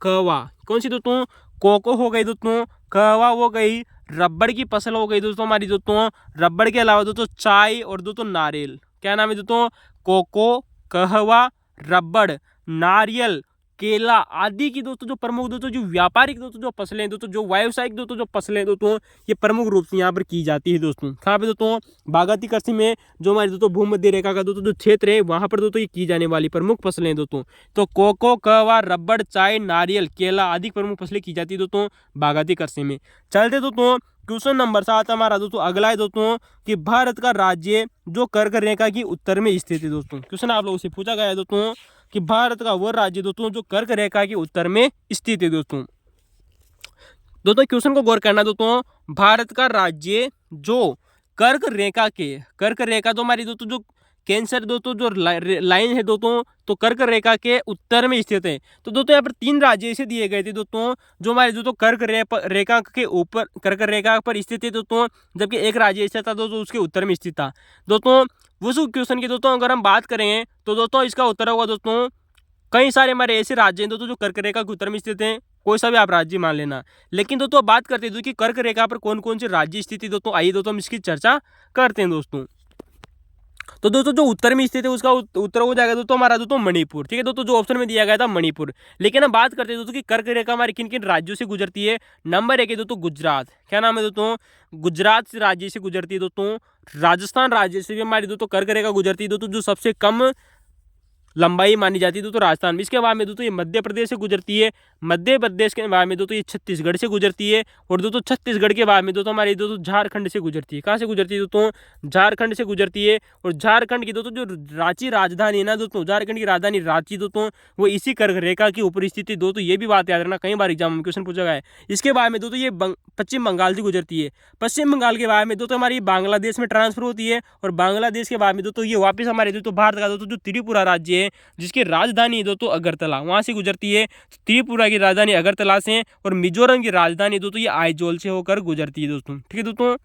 कहवा, कौन सी दोस्तों, कोको हो गई दोस्तों, कहवा हो गई, रबड़ की फसल हो गई दोस्तों हमारी दोस्तों, रबड़ के अलावा दोस्तों चाय और दोस्तों नारियल। क्या नाम है दोस्तों, कोको, कहवा, रबड़, नारियल, केला आदि की दोस्तों जो प्रमुख दोस्तों जो व्यापारिक दोस्तों जो फसलें दोस्तों जो व्यावसायिक दोस्तों जो फसलें दोस्तों ये प्रमुख रूप से यहाँ पर की जाती है दोस्तों। कहाँ पे दोस्तों, बागाती कृषि में जो हमारी दोस्तों भूमध्य रेखा का दोस्तों जो क्षेत्र है वहाँ पर दोस्तों ये की जाने वाली प्रमुख फसलें दोस्तों। तो कोको, कहवा, रबड़, चाय, नारियल, केला आदि प्रमुख फसलें की जाती है दोस्तों बागाती कृषि में। चलते दोस्तों क्वेश्चन नंबर 7 हमारा दोस्तों अगला है दोस्तों कि भारत का राज्य जो कर्क रेखा की उत्तर में स्थित है दोस्तों। क्वेश्चन आप लोगों से पूछा गया है दोस्तों कि भारत का वह राज्य दोस्तों जो कर्क रेखा के उत्तर में स्थित है दोस्तों। दोस्तों क्वेश्चन को गौर करना दोस्तों, भारत का राज्य जो कर्क रेखा तो हमारी दोस्तों जो कैंसर दोस्तों जो लाइन है दोस्तों तो कर्क रेखा के उत्तर में स्थित है। तो दोस्तों यहाँ पर 3 राज्य ऐसे दिए गए थे दोस्तों जो हमारे दोस्तों कर्क रेखा के ऊपर कर्क रेखा पर स्थित है दोस्तों, जबकि एक राज्य ऐसा था दोस्तों उसके उत्तर में स्थित था दोस्तों। उस क्वेश्चन की दोस्तों अगर हम बात करें तो दोस्तों इसका उत्तर होगा दोस्तों कई सारे हमारे ऐसे राज्य हैं दोस्तों जो कर्क रेखा के उत्तर में स्थित हैं, कोई सा भी आप राज्य मान लेना। लेकिन दोस्तों बात करते हैं कि कर्क रेखा पर कौन कौन से राज्य स्थित है दोस्तों, आइए दोस्तों हम इसकी चर्चा करते हैं दोस्तों। तो दोस्तों जो उत्तर में स्थित है उसका उत्तर हो जाएगा दोस्तों हमारा दोस्तों मणिपुर, ठीक है दोस्तों, जो ऑप्शन में दिया गया था मणिपुर। लेकिन हम बात करते हैं दोस्तों कि कर्क रेखा हमारी किन किन राज्यों से गुजरती है। नंबर 1 है दोस्तों गुजरात। क्या नाम है दोस्तों, गुजरात राज्य से गुजरती है दोस्तों। राजस्थान राज्य से भी हमारी दोस्तों कर्क रेखा गुजरती है दोस्तों, जो सबसे कम लंबाई मानी जाती है दोस्तों राजस्थान में। इसके बाद में दोस्तों ये मध्य प्रदेश से गुजरती है, मध्य प्रदेश के बाद में दोस्तों ये छत्तीसगढ़ से गुजरती है, और दोस्तों छत्तीसगढ़ के बाद में दोस्तों हमारी दोस्तों झारखंड से गुजरती है। कहाँ से गुजरती है दोस्तों? झारखंड से गुजरती है। और झारखंड की दोस्तों जो रांची राजधानी है ना दोस्तों, झारखंड की राजधानी रांची दोस्तों, वो इसी कर्क रेखा की ऊपर स्थित है दोस्तों। ये भी बात याद रखना, कई बार एग्जाम में क्वेश्चन पूछा गया है। इसके बाद में दोस्तों ये पश्चिम बंगाल से गुजरती है। पश्चिम बंगाल के बाद में दोस्तों हमारी बांग्लादेश में ट्रांसफर होती है, और बांग्लादेश के बाद में दोस्तों ये वापस हमारे दोस्तों भारत का दोस्तों जो त्रिपुरा राज्य है, जिसकी राजधानी है दोस्तों अगरतला, वहां से गुजरती है। त्रिपुरा की राजधानी अगरतला से, और मिजोरम की राजधानी दोस्तों ये आइजोल से होकर गुजरती है दोस्तों। ठीक है दोस्तों,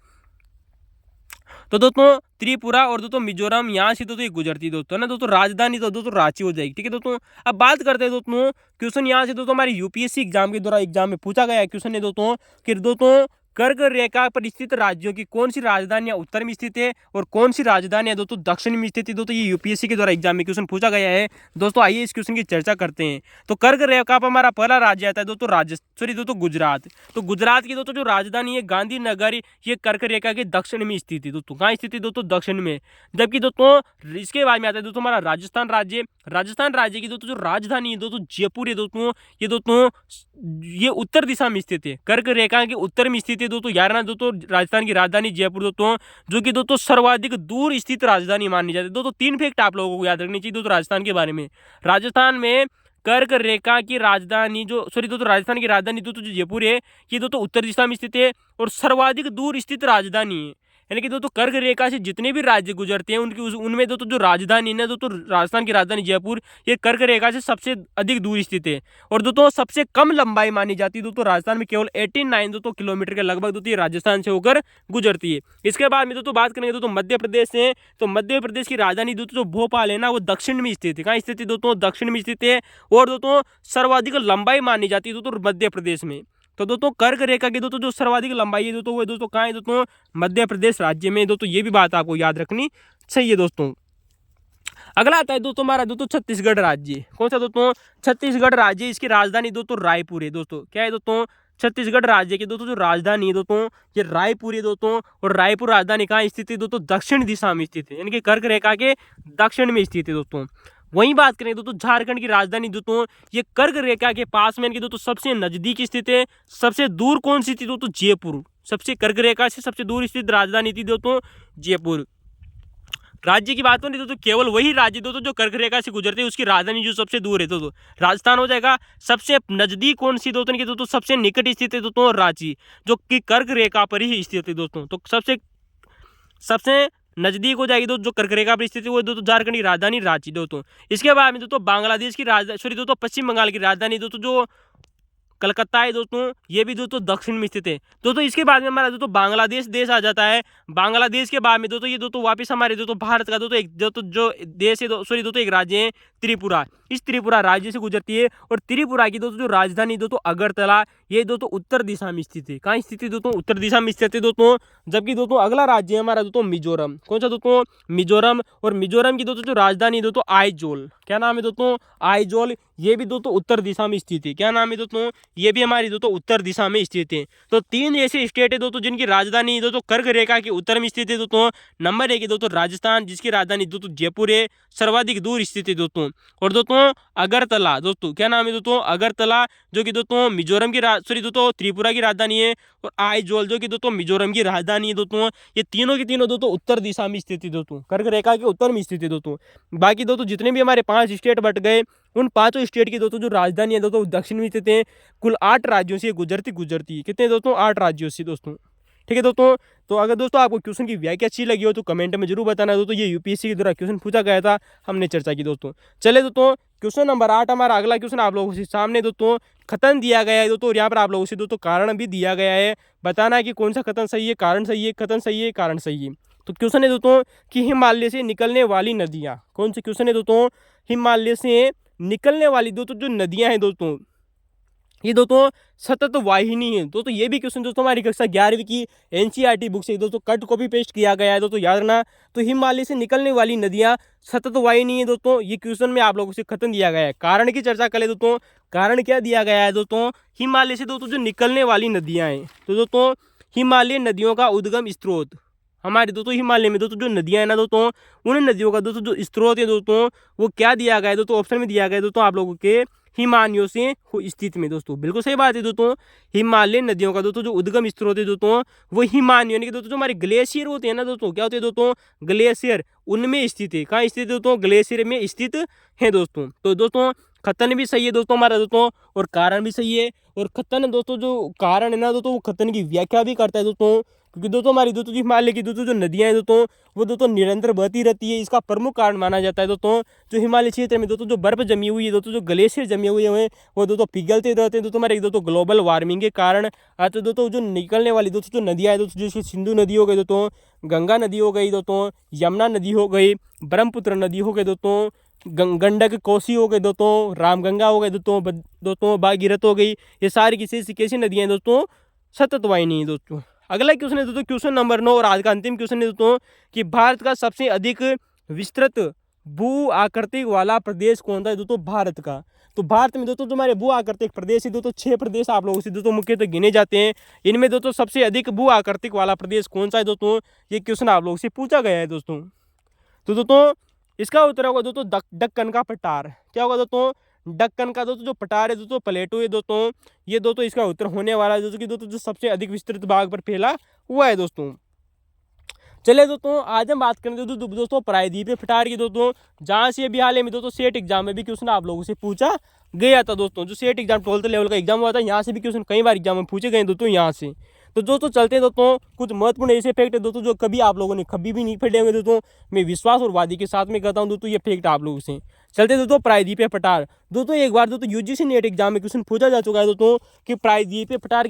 तो दोस्तों त्रिपुरा और दोस्तों मिजोरम यहाँ से दोस्तों ये गुजरती है दोस्तों, ना दोस्तों राजधानी तो दोस्तों रांची हो जाएगी। ठीक है दोस्तों, अब बात करते हैं दोस्तों क्वेश्चन यहाँ से दोस्तों हमारी यूपीएससी एग्जाम के द्वारा एग्जाम में पूछा गया है क्वेश्चन है दोस्तों कि दोस्तों कर्क रेखा पर स्थित राज्यों की कौन सी राजधानियां उत्तर में स्थित है और कौन सी राजधानियां दोस्तों दक्षिण में स्थित है। दोस्तों ये यूपीएससी के द्वारा एग्जाम में क्वेश्चन पूछा गया है दोस्तों। आइए इस क्वेश्चन की चर्चा करते हैं। तो कर्क रेखा पर हमारा पहला राज्य आता है दोस्तों दोस्तों गुजरात। तो गुजरात की दोस्तों जो राजधानी है गांधीनगर, ये कर्क रेखा के दक्षिण में स्थित है दोस्तों। कहाँ स्थित है दोस्तों? दक्षिण में। जबकि दोस्तों इसके बाद में आता है दोस्तों हमारा राजस्थान राज्य। राजस्थान राज्य की दोस्तों जो राजधानी है दोस्तों जयपुर है दोस्तों। ये दोस्तों ये उत्तर दिशा में स्थित है, कर्क रेखा के उत्तर में स्थित है दोस्तों। याद रखना दोस्तों राजस्थान की राजधानी जयपुर दोस्तों, जो कि दोस्तों सर्वाधिक दूर स्थित राजधानी मानी जाती है दोस्तों। 3 फैक्ट आप लोगों को याद रखनी चाहिए दोस्तों राजस्थान के बारे में। राजस्थान में कर्क रेखा की राजधानी दोस्तों राजस्थान की राजधानी दोस्तों जो जयपुर है, ये दोस्तों उत्तर दिशा में स्थित है और सर्वाधिक दूर स्थित राजधानी है। यानी कि दोस्तों कर्क रेखा से जितने भी राज्य गुजरते हैं उनमें दोस्तों जो राजधानी है दोस्तों राजस्थान की राजधानी जयपुर, ये कर्क रेखा से सबसे अधिक दूर स्थित है। और दोस्तों सबसे कम लंबाई मानी जाती है दोस्तों राजस्थान में, केवल 89 दोस्तों किलोमीटर के लगभग दोस्तों राजस्थान से होकर गुजरती है। इसके बाद में दोस्तों बात करेंगे दोस्तों मध्य प्रदेश से। तो मध्य प्रदेश की राजधानी दोस्तों जो भोपाल है ना, वो दक्षिण में स्थित है। कहाँ स्थित है दोस्तों? दक्षिण में स्थित है। और दोस्तों सर्वाधिक लंबाई मानी जाती है दोस्तों मध्य प्रदेश में। तो दोस्तों कर्क रेखा की दोस्तों जो सर्वाधिक लंबाई है दोस्तों वो दोस्तों कहाँ है दोस्तों? मध्य प्रदेश राज्य में दोस्तों। ये भी बात आपको याद रखनी चाहिए दोस्तों। अगला आता है दोस्तों हमारा दोस्तों छत्तीसगढ़ राज्य। कौन सा दोस्तों? छत्तीसगढ़ राज्य। इसकी राजधानी दोस्तों रायपुर है दोस्तों। क्या है दोस्तों? छत्तीसगढ़ राज्य की दोस्तों जो राजधानी है दोस्तों ये रायपुर है दोस्तों। और रायपुर राजधानी कहाँ स्थित है दोस्तों? दक्षिण दिशा में स्थित है, यानी कि कर्क रेखा के दक्षिण में स्थित है दोस्तों। वहीं बात करें दोस्तों झारखंड की राजधानी दोस्तों ये कर्क रेखा के पास में दोस्तों सबसे नजदीक स्थित है। सबसे दूर कौन सी थी दोस्तों? जयपुर। सबसे कर्क रेखा से सबसे दूर स्थित राजधानी थी दोस्तों जयपुर। राज्य की बात हो नहीं दोस्तों, केवल वही राज्य दोस्तों जो कर्क रेखा से गुजरते हैं उसकी राजधानी जो सबसे दूर है दोस्तों राजस्थान हो जाएगा। सबसे नजदीक कौन सी दोस्तों की दोस्तों सबसे निकट स्थित है दोस्तों रांची, जो कि कर्क रेखा पर ही स्थित है दोस्तों। तो सबसे नजदीक हो जाएगी दोस्तों जो कर्क रेखा पर स्थित है वो दोस्तों झारखंड की राजधानी रांची दोस्तों। इसके बाद में दोस्तों बांग्लादेश की राजधानी दोस्तों पश्चिम बंगाल की राजधानी दोस्तों जो कलकत्ता है दोस्तों, ये भी दोस्तों दक्षिण में स्थित है दोस्तों। इसके बाद में हमारा दोस्तों बांग्लादेश देश आ जाता है। बांग्लादेश के बाद में दोस्तों ये दोस्तों वापस हमारे दोस्तों भारत का दोस्तों एक जो देश है दोस्तों एक राज्य है त्रिपुरा। इस त्रिपुरा राज्य से गुजरती है। और त्रिपुरा की दोस्तों जो राजधानी दोस्तों अगरतला, ये दोस्तों उत्तर दिशा में स्थित है। कहाँ स्थित है दोस्तों? उत्तर दिशा में स्थित है दोस्तों। जबकि दोस्तों अगला राज्य है हमारा दोस्तों मिजोरम। कौन सा दोस्तों? मिजोरम। और मिजोरम की दोस्तों जो राजधानी दोस्तों आइजोल। क्या नाम है दोस्तों? आइजोल। ये भी दोस्तों उत्तर दिशा में स्थित है। क्या नाम है दोस्तों? ये भी हमारी दोस्तों उत्तर दिशा में स्थित है। तो 3 ऐसे स्टेट है दोस्तों जिनकी राजधानी दोस्तों कर्क रेखा के उत्तर में स्थित है दोस्तों। नंबर 1 है दोस्तों राजस्थान, जिसकी राजधानी दोस्तों जयपुर है, सर्वाधिक दूर स्थित है दोस्तों। और दोस्तों अगरतला दोस्तों, क्या नाम है दोस्तों? अगरतला, जो कि दोस्तों मिजोरम की दोस्तों त्रिपुरा की राजधानी है। और आइजोल जो कि दोस्तों मिजोरम की राजधानी है दोस्तों। ये तीनों की तीनों दोस्तों उत्तर दिशा में स्थित है दोस्तों, कर्क रेखा के उत्तर में स्थित है दोस्तों। बाकी दोस्तों जितने भी हमारे 5 स्टेट बट गए, उन 5 स्टेट की दोस्तों जो राजधानी है दोस्तों दक्षिण में स्थित है। कुल 8 राज्यों से गुजरती है। कितने दोस्तों? 8 राज्यों से दोस्तों। ठीक है दोस्तों, तो अगर दोस्तों आपको क्वेश्चन की व्याख्या अच्छी लगी हो तो कमेंट में जरूर बताना दोस्तों। ये यूपीएससी के द्वारा क्वेश्चन पूछा गया था, हमने चर्चा की दोस्तों। चले दोस्तों क्वेश्चन नंबर 8 हमारा अगला क्वेश्चन आप लोगों के सामने दोस्तों कथन दिया गया है दोस्तों। और यहाँ पर आप लोगों से दोस्तों कारण भी दिया गया है, बताना है कि कौन सा कथन सही है, कारण सही है, कथन सही है, कारण सही है। तो क्वेश्चन है दोस्तों कि हिमालय से निकलने वाली नदियाँ। कौन सी क्वेश्चन है दोस्तों? हिमालय से निकलने वाली दोस्तों जो नदियाँ हैं दोस्तों, ये दोस्तों सतत वाहिनी है दोस्तों। ये भी क्वेश्चन दोस्तों हमारी कक्षा 11वीं की एनसीईआरटी बुक से दोस्तों कट कॉपी पेस्ट किया गया है दोस्तों, याद रखना। तो हिमालय से निकलने वाली नदियाँ सतत वाहिनी है दोस्तों। ये क्वेश्चन में आप लोगों से कथन दिया गया है। कारण की चर्चा करें दोस्तों, कारण क्या दिया गया है दोस्तों? हिमालय से दोस्तों जो निकलने वाली नदियाँ हैं तो दोस्तों हिमालय नदियों का उद्गम स्रोत, हमारे दोस्तों हिमालय में दोस्तों जो नदियां हैं ना दोस्तों, उन नदियों का दोस्तों जो स्रोत है दोस्तों, वो क्या दिया गया है दोस्तों, ऑप्शन में दिया गया है दोस्तों आप लोगों के हिमानियों से स्थित में दोस्तों। बिल्कुल सही बात है दोस्तों। हिमालयन नदियों का दोस्तों जो उद्गम स्रोत है दोस्तों, वो हिमानी यानी कि दोस्तों जो हमारे ग्लेशियर होते हैं ना दोस्तों, क्या होते हैं दोस्तों, ग्लेशियर, उनमें स्थित है। कहाँ स्थित है दोस्तों, ग्लेशियर में स्थित है दोस्तों। तो दोस्तों खतन भी सही है दोस्तों हमारा दोस्तों, और कारण भी सही है। और खतन दोस्तों जो कारण है ना दोस्तों, वो खतन की व्याख्या भी करता है दोस्तों, क्योंकि दोस्तों हमारी दोस्तों जो हिमालय की दोस्तों जो नदियां हैं दोस्तों, वो दोस्तों निरंतर बहती रहती है। इसका प्रमुख कारण माना जाता है दोस्तों जो हिमालय क्षेत्र में दोस्तों जो बर्फ जमी हुई है दोस्तों, जो ग्लेशियर जमे हुए हैं, वो दोस्तों पिघलते रहते हैं दोस्तों हमारे दोस्तों ग्लोबल वार्मिंग के कारण। तो दोस्तों जो निकलने वाली दोस्तों जो नदियाँ हैं दोस्तों, जैसे सिंधु नदी हो गई दोस्तों, गंगा नदी हो गई दोस्तों, यमुना नदी हो गई, ब्रह्मपुत्र नदी हो गई दोस्तों, गंडक कोसी हो गई दोस्तों, रामगंगा हो गई दोस्तों भागीरथ हो गई, ये सारी कैसी नदियाँ हैं दोस्तों, सतत वाहिनी है दोस्तों। अगला क्वेश्चन है दोस्तों क्वेश्चन नंबर 9 और आज का अंतिम क्वेश्चन है दोस्तों कि भारत का सबसे अधिक विस्तृत भू आकृति वाला प्रदेश कौन सा है दोस्तों, भारत का। तो भारत में दोस्तों जो हमारे भू आकृतिक प्रदेश है दोस्तों, 6 प्रदेश आप लोगों से दोस्तों मुख्यतः गिने जाते हैं। इनमें दोस्तों सबसे अधिक भू आकृतिक वाला प्रदेश कौन सा है दोस्तों, ये क्वेश्चन आप लोगों से पूछा गया है दोस्तों। तो दोस्तों इसका उत्तर होगा दोस्तों दक्कन का पठार। क्या होगा दोस्तों, दक्कन का दोस्तों जो पठार है दोस्तों, प्लेटो है दोस्तों, ये दोस्तों इसका उत्तर होने वाला है दोस्तों कि दोस्तों जो सबसे अधिक विस्तृत भाग पर फैला हुआ है दोस्तों। चलिए दोस्तों आज हम बात करें दोस्तों प्रायद्वीपीय पठार की दोस्तों, जहाँ से अभी हाल ही में दोस्तों सेट एग्जाम में भी क्वेश्चन आप लोगों से पूछा गया था दोस्तों। जो सेट एग्जाम 12th लेवल का एग्जाम हुआ था, यहाँ से भी क्वेश्चन कई बार एग्जाम में पूछे गए दोस्तों यहाँ से। तो दोस्तों चलते हैं दोस्तों कुछ महत्वपूर्ण ऐसे फैक्ट है दोस्तों जो कभी आप लोगों ने कभी भी नहीं पढ़े होंगे दोस्तों, मैं विश्वास और वादी के साथ में कहता हूँ दोस्तों ये फैक्ट आप लोगों से। चलते दोस्तों प्रायद्वीपीय पठार। दोस्तों एक बार दोस्तों यूजीसी नेट एग्जाम में क्वेश्चन पूछा जा चुका है दोस्तों कि प्रायद्वीपीय पठार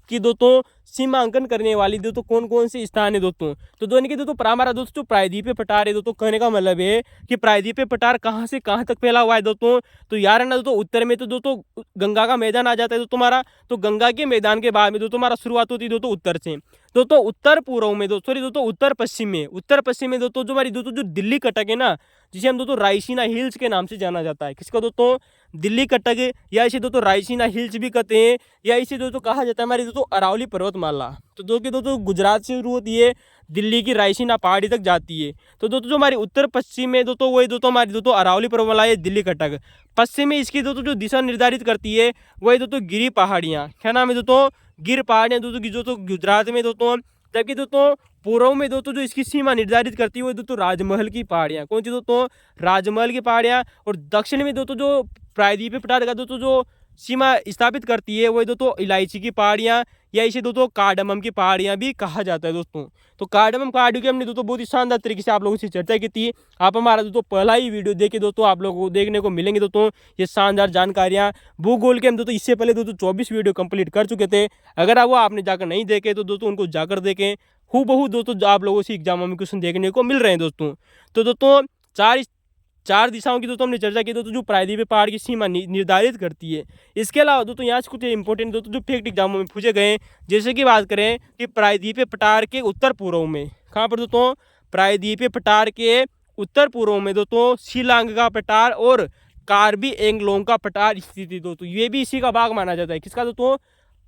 की दोस्तों सीमांकन करने वाली दोस्तों कौन कौन से स्थान है दोस्तों। तो दोनों के दोस्तों हमारा दोस्तों प्रायद्वीपीय पठार है दोस्तों, कहने का मतलब है कि प्रायद्वीपीय पठार कहाँ से कहाँ तक फैला हुआ है दोस्तों। तो यार है ना दोस्तों उत्तर में तो दोस्तों गंगा का मैदान आ जाता है दोस्तों हमारा, तो गंगा के मैदान के बाद में दोस्तों हमारा शुरुआत होती है दोस्तों उत्तर से। दोस्तों उत्तर पूर्व में दोस्तों उत्तर पश्चिम में दोस्तों जो हमारी दोस्तों जो दिल्ली कटक है ना, जिसे हम दोस्तों रायसीना हिल्स के नाम से जाना जाता है। किसका दोस्तों, दिल्ली कटक, या इसे दोस्तों रायसीना हिल्स भी कहते हैं, या इसे दोस्तों कहा जाता है हमारी दोस्तों अरावली पर्वतमाला। तो दोस्तों गुजरात से शुरू होती है, दिल्ली की रायसीना पहाड़ी तक जाती है। तो दोस्तों जो हमारी उत्तर पश्चिम में दोस्तों वही दोस्तों हमारी दोस्तों अरावली पर्वतमाला है, दिल्ली कटक। पश्चिम में इसकी दोस्तों जो दिशा निर्धारित करती है वही दोस्तों गिरी पहाड़ियाँ, क्या नाम है दोस्तों, गिर पहाड़ियाँ दोस्तों की दोस्तों गुजरात में दोस्तों। जबकि दोस्तों पूर्व में दोस्तों जो इसकी सीमा निर्धारित करती है वो दोस्तों राजमहल की पहाड़ियाँ, कौन सी दोस्तों, राजमहल की पहाड़ियाँ। और दक्षिण में दोस्तों जो प्रायद्वीपीय पठार का दोस्तों जो सीमा स्थापित करती है वही दोस्तों इलायची की पहाड़ियाँ, या इसे दोस्तों कार्डमम की पहाड़ियाँ भी कहा जाता है दोस्तों। तो कार्डमम पहाड़ियों की हमने दोस्तों बहुत ही शानदार तरीके से आप लोगों से चर्चा की थी। आप हमारा दोस्तों पहला ही वीडियो देखे दोस्तों आप लोगों को देखने को मिलेंगे दोस्तों ये शानदार जानकारियाँ। भूगोल के हम दोस्तों इससे पहले दोस्तों 24 वीडियो कंप्लीट कर चुके थे। अगर वो आपने जाकर नहीं देखे तो दोस्तों उनको जाकर देखें। हूबहू दोस्तों आप लोगों से एग्जामों में क्वेश्चन देखने को मिल रहे हैं दोस्तों। तो दोस्तों चार दिशाओं की दोस्तों हमने चर्चा की दोस्तों जो प्रायद्वीपीय पहाड़ की सीमा निर्धारित करती है। इसके अलावा दोस्तों यहाँ से कुछ इंपॉर्टेंट दोस्तों जो फैक्ट एग्जामों में पूछे गए हैं, जैसे कि बात करें कि प्रायद्वीपीय पठार के उत्तर पूर्व में, कहाँ पर दोस्तों, प्रायद्वीपीय पठार के उत्तर पूर्व में दोस्तों शिलांग का पठार और कार्बी एंगलोंग का पठार स्थित है दोस्तों। ये भी इसी का भाग माना जाता है। किसका दोस्तों,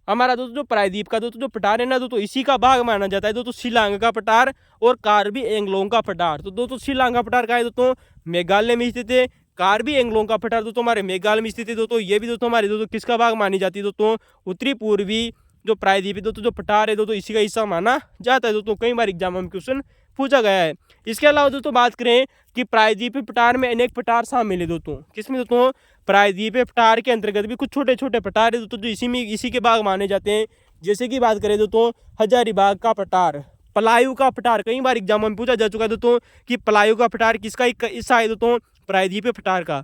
हमारा दोस्तों जो प्रायद्वीप का दोस्तों जो पठार है ना दोस्तों, इसी का भाग माना जाता है दोस्तों शिलांग का पठार और कार्बी एंगलोंग का पठार। तो दोस्तों शिलांग का पठार कहाँ है दोस्तों, मेघालय में स्थित है। कार्बी एंगलोंग का पठार दोस्तों हमारे मेघालय में स्थित है दोस्तों। ये भी दोस्तों हमारे दोस्तों किसका भाग मानी जाती है दोस्तों, उत्तरी पूर्वी जो प्रायद्वीपीय दोस्तों जो पठार है दोस्तों इसी का हिस्सा माना जाता है दोस्तों। कई बार एग्जाम में क्वेश्चन पूछा गया है। इसके अलावा दोस्तों बात करें कि प्रायद्वीपीय पठार में अनेक पठार शामिल है दोस्तों। किसमें दोस्तों, प्रायद्वीपीय पठार के अंतर्गत भी कुछ छोटे छोटे पठार है दोस्तों जो इसी के भाग माने जाते हैं। जैसे कि बात करें दोस्तों हजारीबाग का पठार, पलायू का पठार, कई बार एग्जाम में पूछा जा चुका है दोस्तों कि पलायू का पठार किसका हिस्सा है दोस्तों, प्रायद्वीपीय पठार का।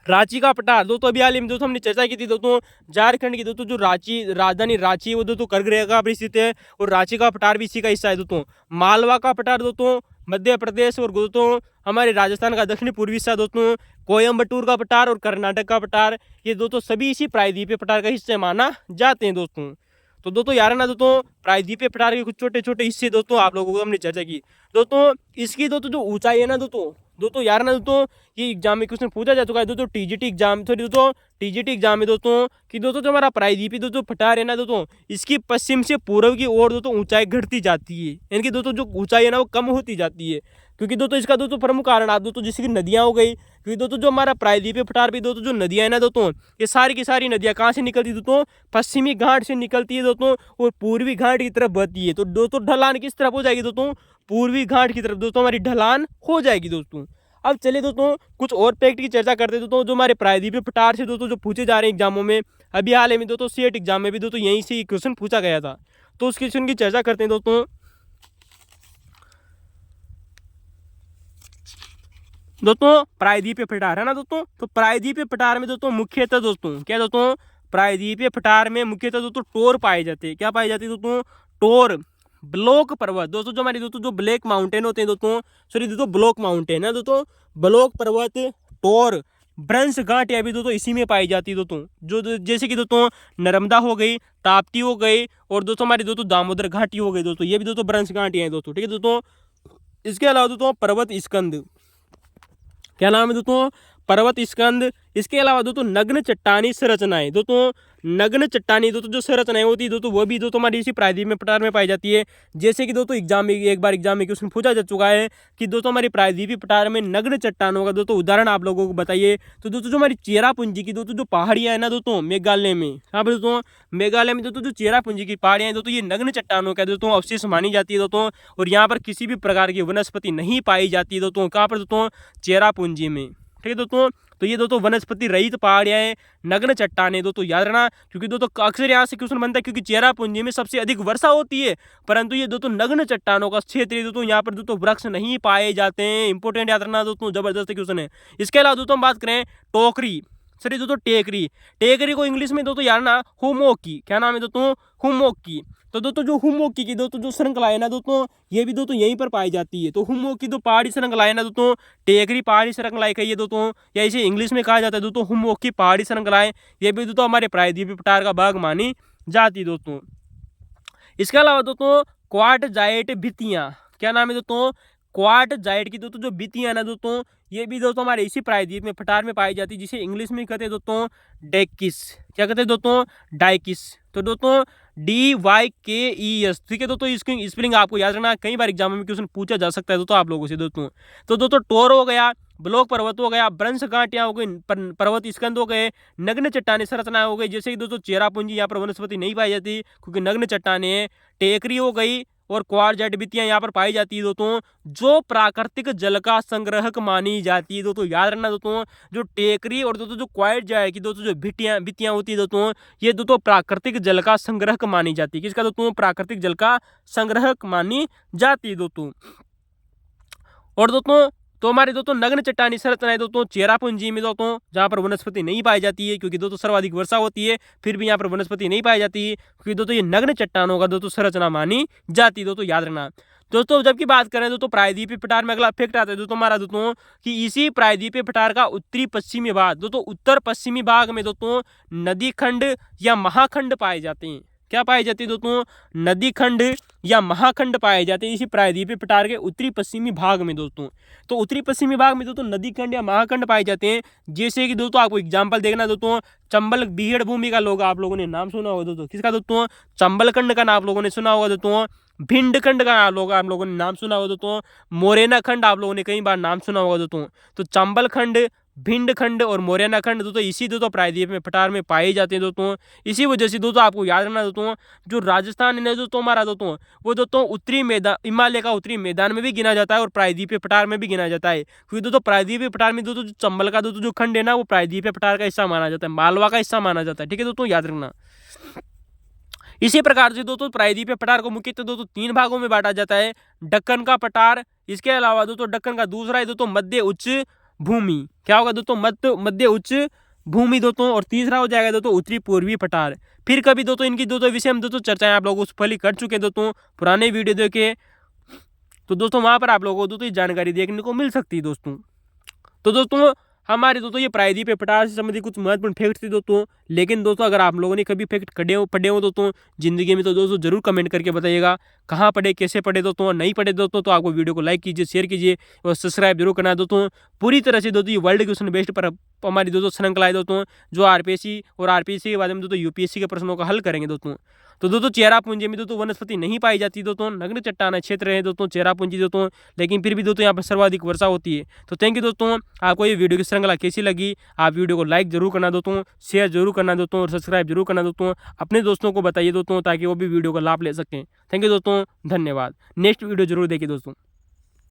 रांची का पठार दोस्तों अभी हाल ही में दोस्तों हमने चर्चा की थी दोस्तों, झारखंड की दोस्तों जो राजधानी रांची वो दोस्तों करगिल का स्थित है और रांची का पठार भी इसी का हिस्सा है दोस्तों। मालवा का पठार दोस्तों मध्य प्रदेश और दोस्तों हमारे राजस्थान का दक्षिणी पूर्वी हिस्सा दोस्तों। कोयम्बटूर का पठार और कर्नाटक का पठार ये दोस्तों सभी इसी प्रायद्वीपीय पठार का हिस्सा माना जाते हैं दोस्तों। तो दोस्तों यार ना दोस्तों प्रायद्वीपीय पठार के कुछ छोटे छोटे हिस्से दोस्तों आप लोगों को हमने चर्चा की। दोस्तों इसकी दोस्तों जो ऊंचाई है ना दोस्तों यार ना दोस्तों ये एग्जाम में क्वेश्चन पूछा जा चुका है दोस्तों टीजीटी एग्जाम, सॉरी दोस्तों टीजीटी एग्जाम में दोस्तों कि दोस्तों जो हमारा प्रायद्वीपीय दोस्तों पठार है ना दोस्तों इसकी पश्चिम से पूर्व की ओर दोस्तों ऊंचाई घटती जाती है, यानी कि दोस्तों जो ऊंचाई है ना वो कम होती जाती है। क्योंकि दोस्तों इसका दोस्तों प्रमुख कारण आप दोस्तों जैसे कि नदियाँ हो गई, क्योंकि दोस्तों जो हमारा प्रायद्वीपीय पठार भी दोस्तों जो नदियाँ है ना दोस्तों ये सारी की सारी नदियाँ कहाँ से निकलती है दोस्तों, पश्चिमी घाट से निकलती है दोस्तों और पूर्वी घाट की तरफ बहती है। तो दोस्तों ढलान किस तरफ हो जाएगी दोस्तों, पूर्वी घाट की तरफ दोस्तों हमारी ढलान हो जाएगी दोस्तों। अब चलिए दोस्तों कुछ और फैक्ट की चर्चा करते हैं दोस्तों जो हमारे प्रायद्वीपीय पठार से दोस्तों जो पूछे जा रहे हैं एग्जामों में। अभी हाल ही में दोस्तों सेट एग्जाम में भी दोस्तों यहीं से क्वेश्चन पूछा गया था, तो उस क्वेश्चन की चर्चा करते हैं दोस्तों। दोस्तों प्रायद्वीपीय पठार है ना दोस्तों, तो प्रायद्वीपीय पठार में दोस्तों मुख्यतः दोस्तों क्या दोस्तों प्रायद्वीपीय पठार में मुख्यतः दोस्तों टोर पाए जाते हैं। क्या पाए जाते हैं दोस्तों, टोर, ब्लॉक पर्वत दोस्तों जो हमारे दोस्तों जो ब्लैक माउंटेन होते हैं दोस्तों, सॉरी दोस्तों ब्लॉक माउंटेन है दोस्तों, ब्लॉक पर्वत, टोर, ब्रंश घाटियां भी दोस्तों इसी में पाई जाती है दोस्तों, जो जैसे कि दोस्तों नर्मदा हो गई, ताप्ती हो गई और दोस्तों हमारी दोस्तों दामोदर घाटी हो गई दोस्तों, ये भी दोस्तों ब्रंश घाटियां हैं दोस्तों, ठीक है दोस्तों। इसके अलावा दोस्तों पर्वत स्कंद, क्या नाम है दोस्तों, पर्वत स्कंद। इसके अलावा दोस्तों नग्न चट्टानी संरचनाएं, दोस्तों नग्न चट्टानी दोस्तों जो संरचनाएं होती है दोस्तों वो भी दोस्तों हमारी इसी प्रायद्वीपीय पठार में पाई जाती है। जैसे कि दोस्तों एग्जाम में एक बार एग्जाम में क्वेश्चन पूछा जा चुका है कि दोस्तों हमारी प्रायद्वीपीय पठार में नग्न चट्टानों का दोस्तों उदाहरण आप लोगों को बताइए। तो दोस्तों जो हमारी चेरापूंजी की दोस्तों जो पहाड़ियां है ना दोस्तों मेघालय में, हाँ दोस्तों मेघालय में दोस्तों जो चेरापूंजी की पहाड़ियां दोस्तों ये नग्न चट्टानों का दोस्तों अवशेष मानी जाती है दोस्तों, और यहाँ पर किसी भी प्रकार की वनस्पति नहीं पाई जाती है दोस्तों, कहाँ पर दोस्तों चेरापूंजी में, ठीक है दोस्तों। तो ये दोस्तों वनस्पति रहित पहाड़ियां हैं, नग्न चट्टानें दोस्तों याद रखना, क्योंकि दोस्तों अक्सर यहाँ से क्वेश्चन बनता है क्योंकि चेरापूंजी में सबसे अधिक वर्षा होती है, परंतु ये दोस्तों नग्न चट्टानों का क्षेत्र है दोस्तों, यहाँ पर दोस्तों वृक्ष नहीं पाए जाते हैं। इंपोर्टेंट याद रखना दोस्तों, जबरदस्त क्वेश्चन है। इसके अलावा दोस्तों हम बात करें टोकरी, सॉरी दोस्तों टेकरी, टेकरी को इंग्लिश में दोस्तों यार ना हुमोकी, क्या नाम है दोस्तों, हुमोकी। तो दोस्तों जो हुमोकी की दोस्तों जो श्रृंखला है ना दोस्तों ये भी दोस्तों यहीं पर पाई जाती है। तो हुमोकी तो पहाड़ी श्रृंखला है ना दोस्तों, टेकरी पहाड़ी श्रृंखला कही है दोस्तों, या इसे इंग्लिश में कहा जाता है दोस्तों हुमोकी पहाड़ी श्रृंखलाएं, ये भी दोस्तों हमारे प्रायद्वीपीय पठार का भाग मानी जाती दोस्तों। इसके अलावा दोस्तों क्वार्टजाइट भित्तियां, क्या नाम है दोस्तों, क्वार्टजाइट की दोस्तों जो भित्तियां ना दोस्तों ये भी दोस्तों हमारे इसी प्रायद्वीप में पठार में पाई जाती है, जिसे इंग्लिश में कहते हैं दोस्तों डेकिस, क्या कहते हैं दोस्तों डाइकिस। तो दोस्तों DYKES, ठीक है दोस्तों, इसकी स्पेलिंग आपको याद रखना, कई बार एग्जाम में क्वेश्चन पूछा जा सकता है दोस्तों आप लोगों से दोस्तों। तो दोस्तों टोर हो गया, ब्लॉक पर्वत हो गया, ब्रंश घाटियां हो गई, पर्वत स्कंद हो गए, नग्न चट्टाने संरचनाएं हो गई, जैसे कि दोस्तों चेरापूंजी यहाँ पर वनस्पति नहीं पाई जाती क्योंकि नग्न चट्टाने हैं, टेकरी हो गई और क्वार्टजाइट भित्तियां यहाँ पर पाई जाती है दोस्तों, जो प्राकृतिक जल का संग्रहक मानी जाती है दोस्तों। याद रखना दोस्तों जो टेकरी और दोस्तों जो क्वार्टजाइट की दोस्तों जो भित्तियां होती है दोस्तों ये दोस्तों प्राकृतिक जल का संग्रहक मानी जाती है। किसका दोस्तों, प्राकृतिक जल का संग्रहक मानी जाती है दोस्तों। और दोस्तों तो हमारे दोस्तों नग्न चट्टानी संरचनाएं दोस्तों चेरापूंजी में दोस्तों जहाँ पर वनस्पति नहीं पाई जाती है क्योंकि दोस्तों सर्वाधिक वर्षा होती है, फिर भी यहाँ पर वनस्पति नहीं पाई जाती है क्योंकि दोस्तों ये नग्न चट्टानों का दोस्तों संरचना मानी जाती है दोस्तों, याद रखना दोस्तों। जबकि बात करें दोस्तों प्रायद्वीपीय पठार में अगला फैक्ट आता है दोस्तों हमारा दोस्तों कि इसी प्रायद्वीपीय पठार का उत्तरी पश्चिमी भाग दोस्तों उत्तर पश्चिमी भाग में दोस्तों नदी खंड या महाखंड पाए जाते हैं। क्या पाई जाती है दोस्तों, नदी खंड या महाखंड पाए जाते हैं इसी प्रायद्वीपीय पठार के उत्तरी पश्चिमी भाग में दोस्तों। तो उत्तरी पश्चिमी भाग में दोस्तों नदी खंड या महाखंड पाए जाते हैं, जैसे कि दोस्तों आपको एग्जांपल देखना दोस्तों चंबल बीहड़ भूमि का लोग आप लोगों ने नाम सुना होगा दोस्तों, किसका दोस्तों, चंबल खंड का नाम आप लोगों ने सुना होगा दोस्तों, भिंड खंड का आप लोगों ने नाम सुना होगा दोस्तों, मोरेना खंड आप लोगों ने कई बार नाम सुना होगा दोस्तों। तो चंबल खंड, भिंड खंड और मोरेना खंड दोस्तों इसी दोस्तों प्रायद्वीप में पठार में पाए जाते हैं दोस्तों। इसी वजह से दोस्तों आपको याद रखना दोस्तों जो राजस्थान है दोस्तों हमारा दोस्तों वो दोस्तों उत्तरी मैदान हिमालय का उत्तरी मैदान में भी गिना जाता है और प्रायद्वीपीय पठार में भी गिना जाता है, क्योंकि दोस्तों प्रायद्वीपीय पठार में दोस्तों जो चंबल का दोस्तों जो खंड है ना वो प्रायद्वीपीय पठार का हिस्सा माना जाता है, मालवा का हिस्सा माना जाता है, ठीक है दोस्तों, याद रखना। इसी प्रकार से दोस्तों प्रायद्वीपीय पठार को मुख्यतः दोस्तों 3 भागों में बांटा जाता है, दक्कन का पठार, इसके अलावा दोस्तों दक्कन का दूसरा है दोस्तों मध्य उच्च भूमि, क्या होगा दोस्तों मध्य उच्च भूमि दोस्तों, और तीसरा हो जाएगा दोस्तों उत्तरी पूर्वी पठार। फिर कभी दोस्तों इनकी दोस्तों विषय हम दोस्तों चर्चाएं आप लोगों से पहले कर चुके हैं दोस्तों पुराने वीडियो देखे, तो दोस्तों वहां पर आप लोगों को दोस्तों जानकारी देखने को मिल सकती है दोस्तों। तो दोस्तों हमारे दोस्तों ये प्रायद्वीपीय पठार से संबंधित कुछ महत्वपूर्ण फैक्ट्स थे दोस्तों, लेकिन दोस्तों अगर आप लोगों ने कभी फैक्ट पढ़े हो दोस्तों जिंदगी में, तो दोस्तों जरूर कमेंट करके बताइएगा कहाँ पढ़े, कैसे पढ़े दोस्तों। और नहीं पढ़े दोस्तों तो आपको वीडियो को लाइक कीजिए, शेयर कीजिए और सब्सक्राइब जरूर करना दोस्तों। पूरी तरह से दोस्तों ये वर्ल्ड क्वेश्चन बेस्ड पर हमारी दोस्तों श्रृंखला है दोस्तों, जो आरपीएससी और आरपीएससी के बाद में दोस्तों यूपीएससी के प्रश्नों का हल करेंगे दोस्तों। तो दोस्तों चेरापूंजी में दोस्तों वनस्पति नहीं पाई जाती दोस्तों, नग्न चट्टाना क्षेत्र है दोस्तों चेरापूंजी दोस्तों, लेकिन फिर भी दोस्तों यहाँ पर सर्वाधिक वर्षा होती है। तो थैंक यू दोस्तों। आपको ये वीडियो की श्रृंखला कैसी लगी, आप वीडियो को लाइक जरूर करना दोस्तों, शेयर जरूर करना दोस्तों और सब्सक्राइब जरूर करना दोस्तों। अपने दोस्तों को बताइए दोस्तों ताकि वो भी वीडियो का लाभ ले सकें। थैंक यू दोस्तों, धन्यवाद। नेक्स्ट वीडियो जरूर देखिए दोस्तों।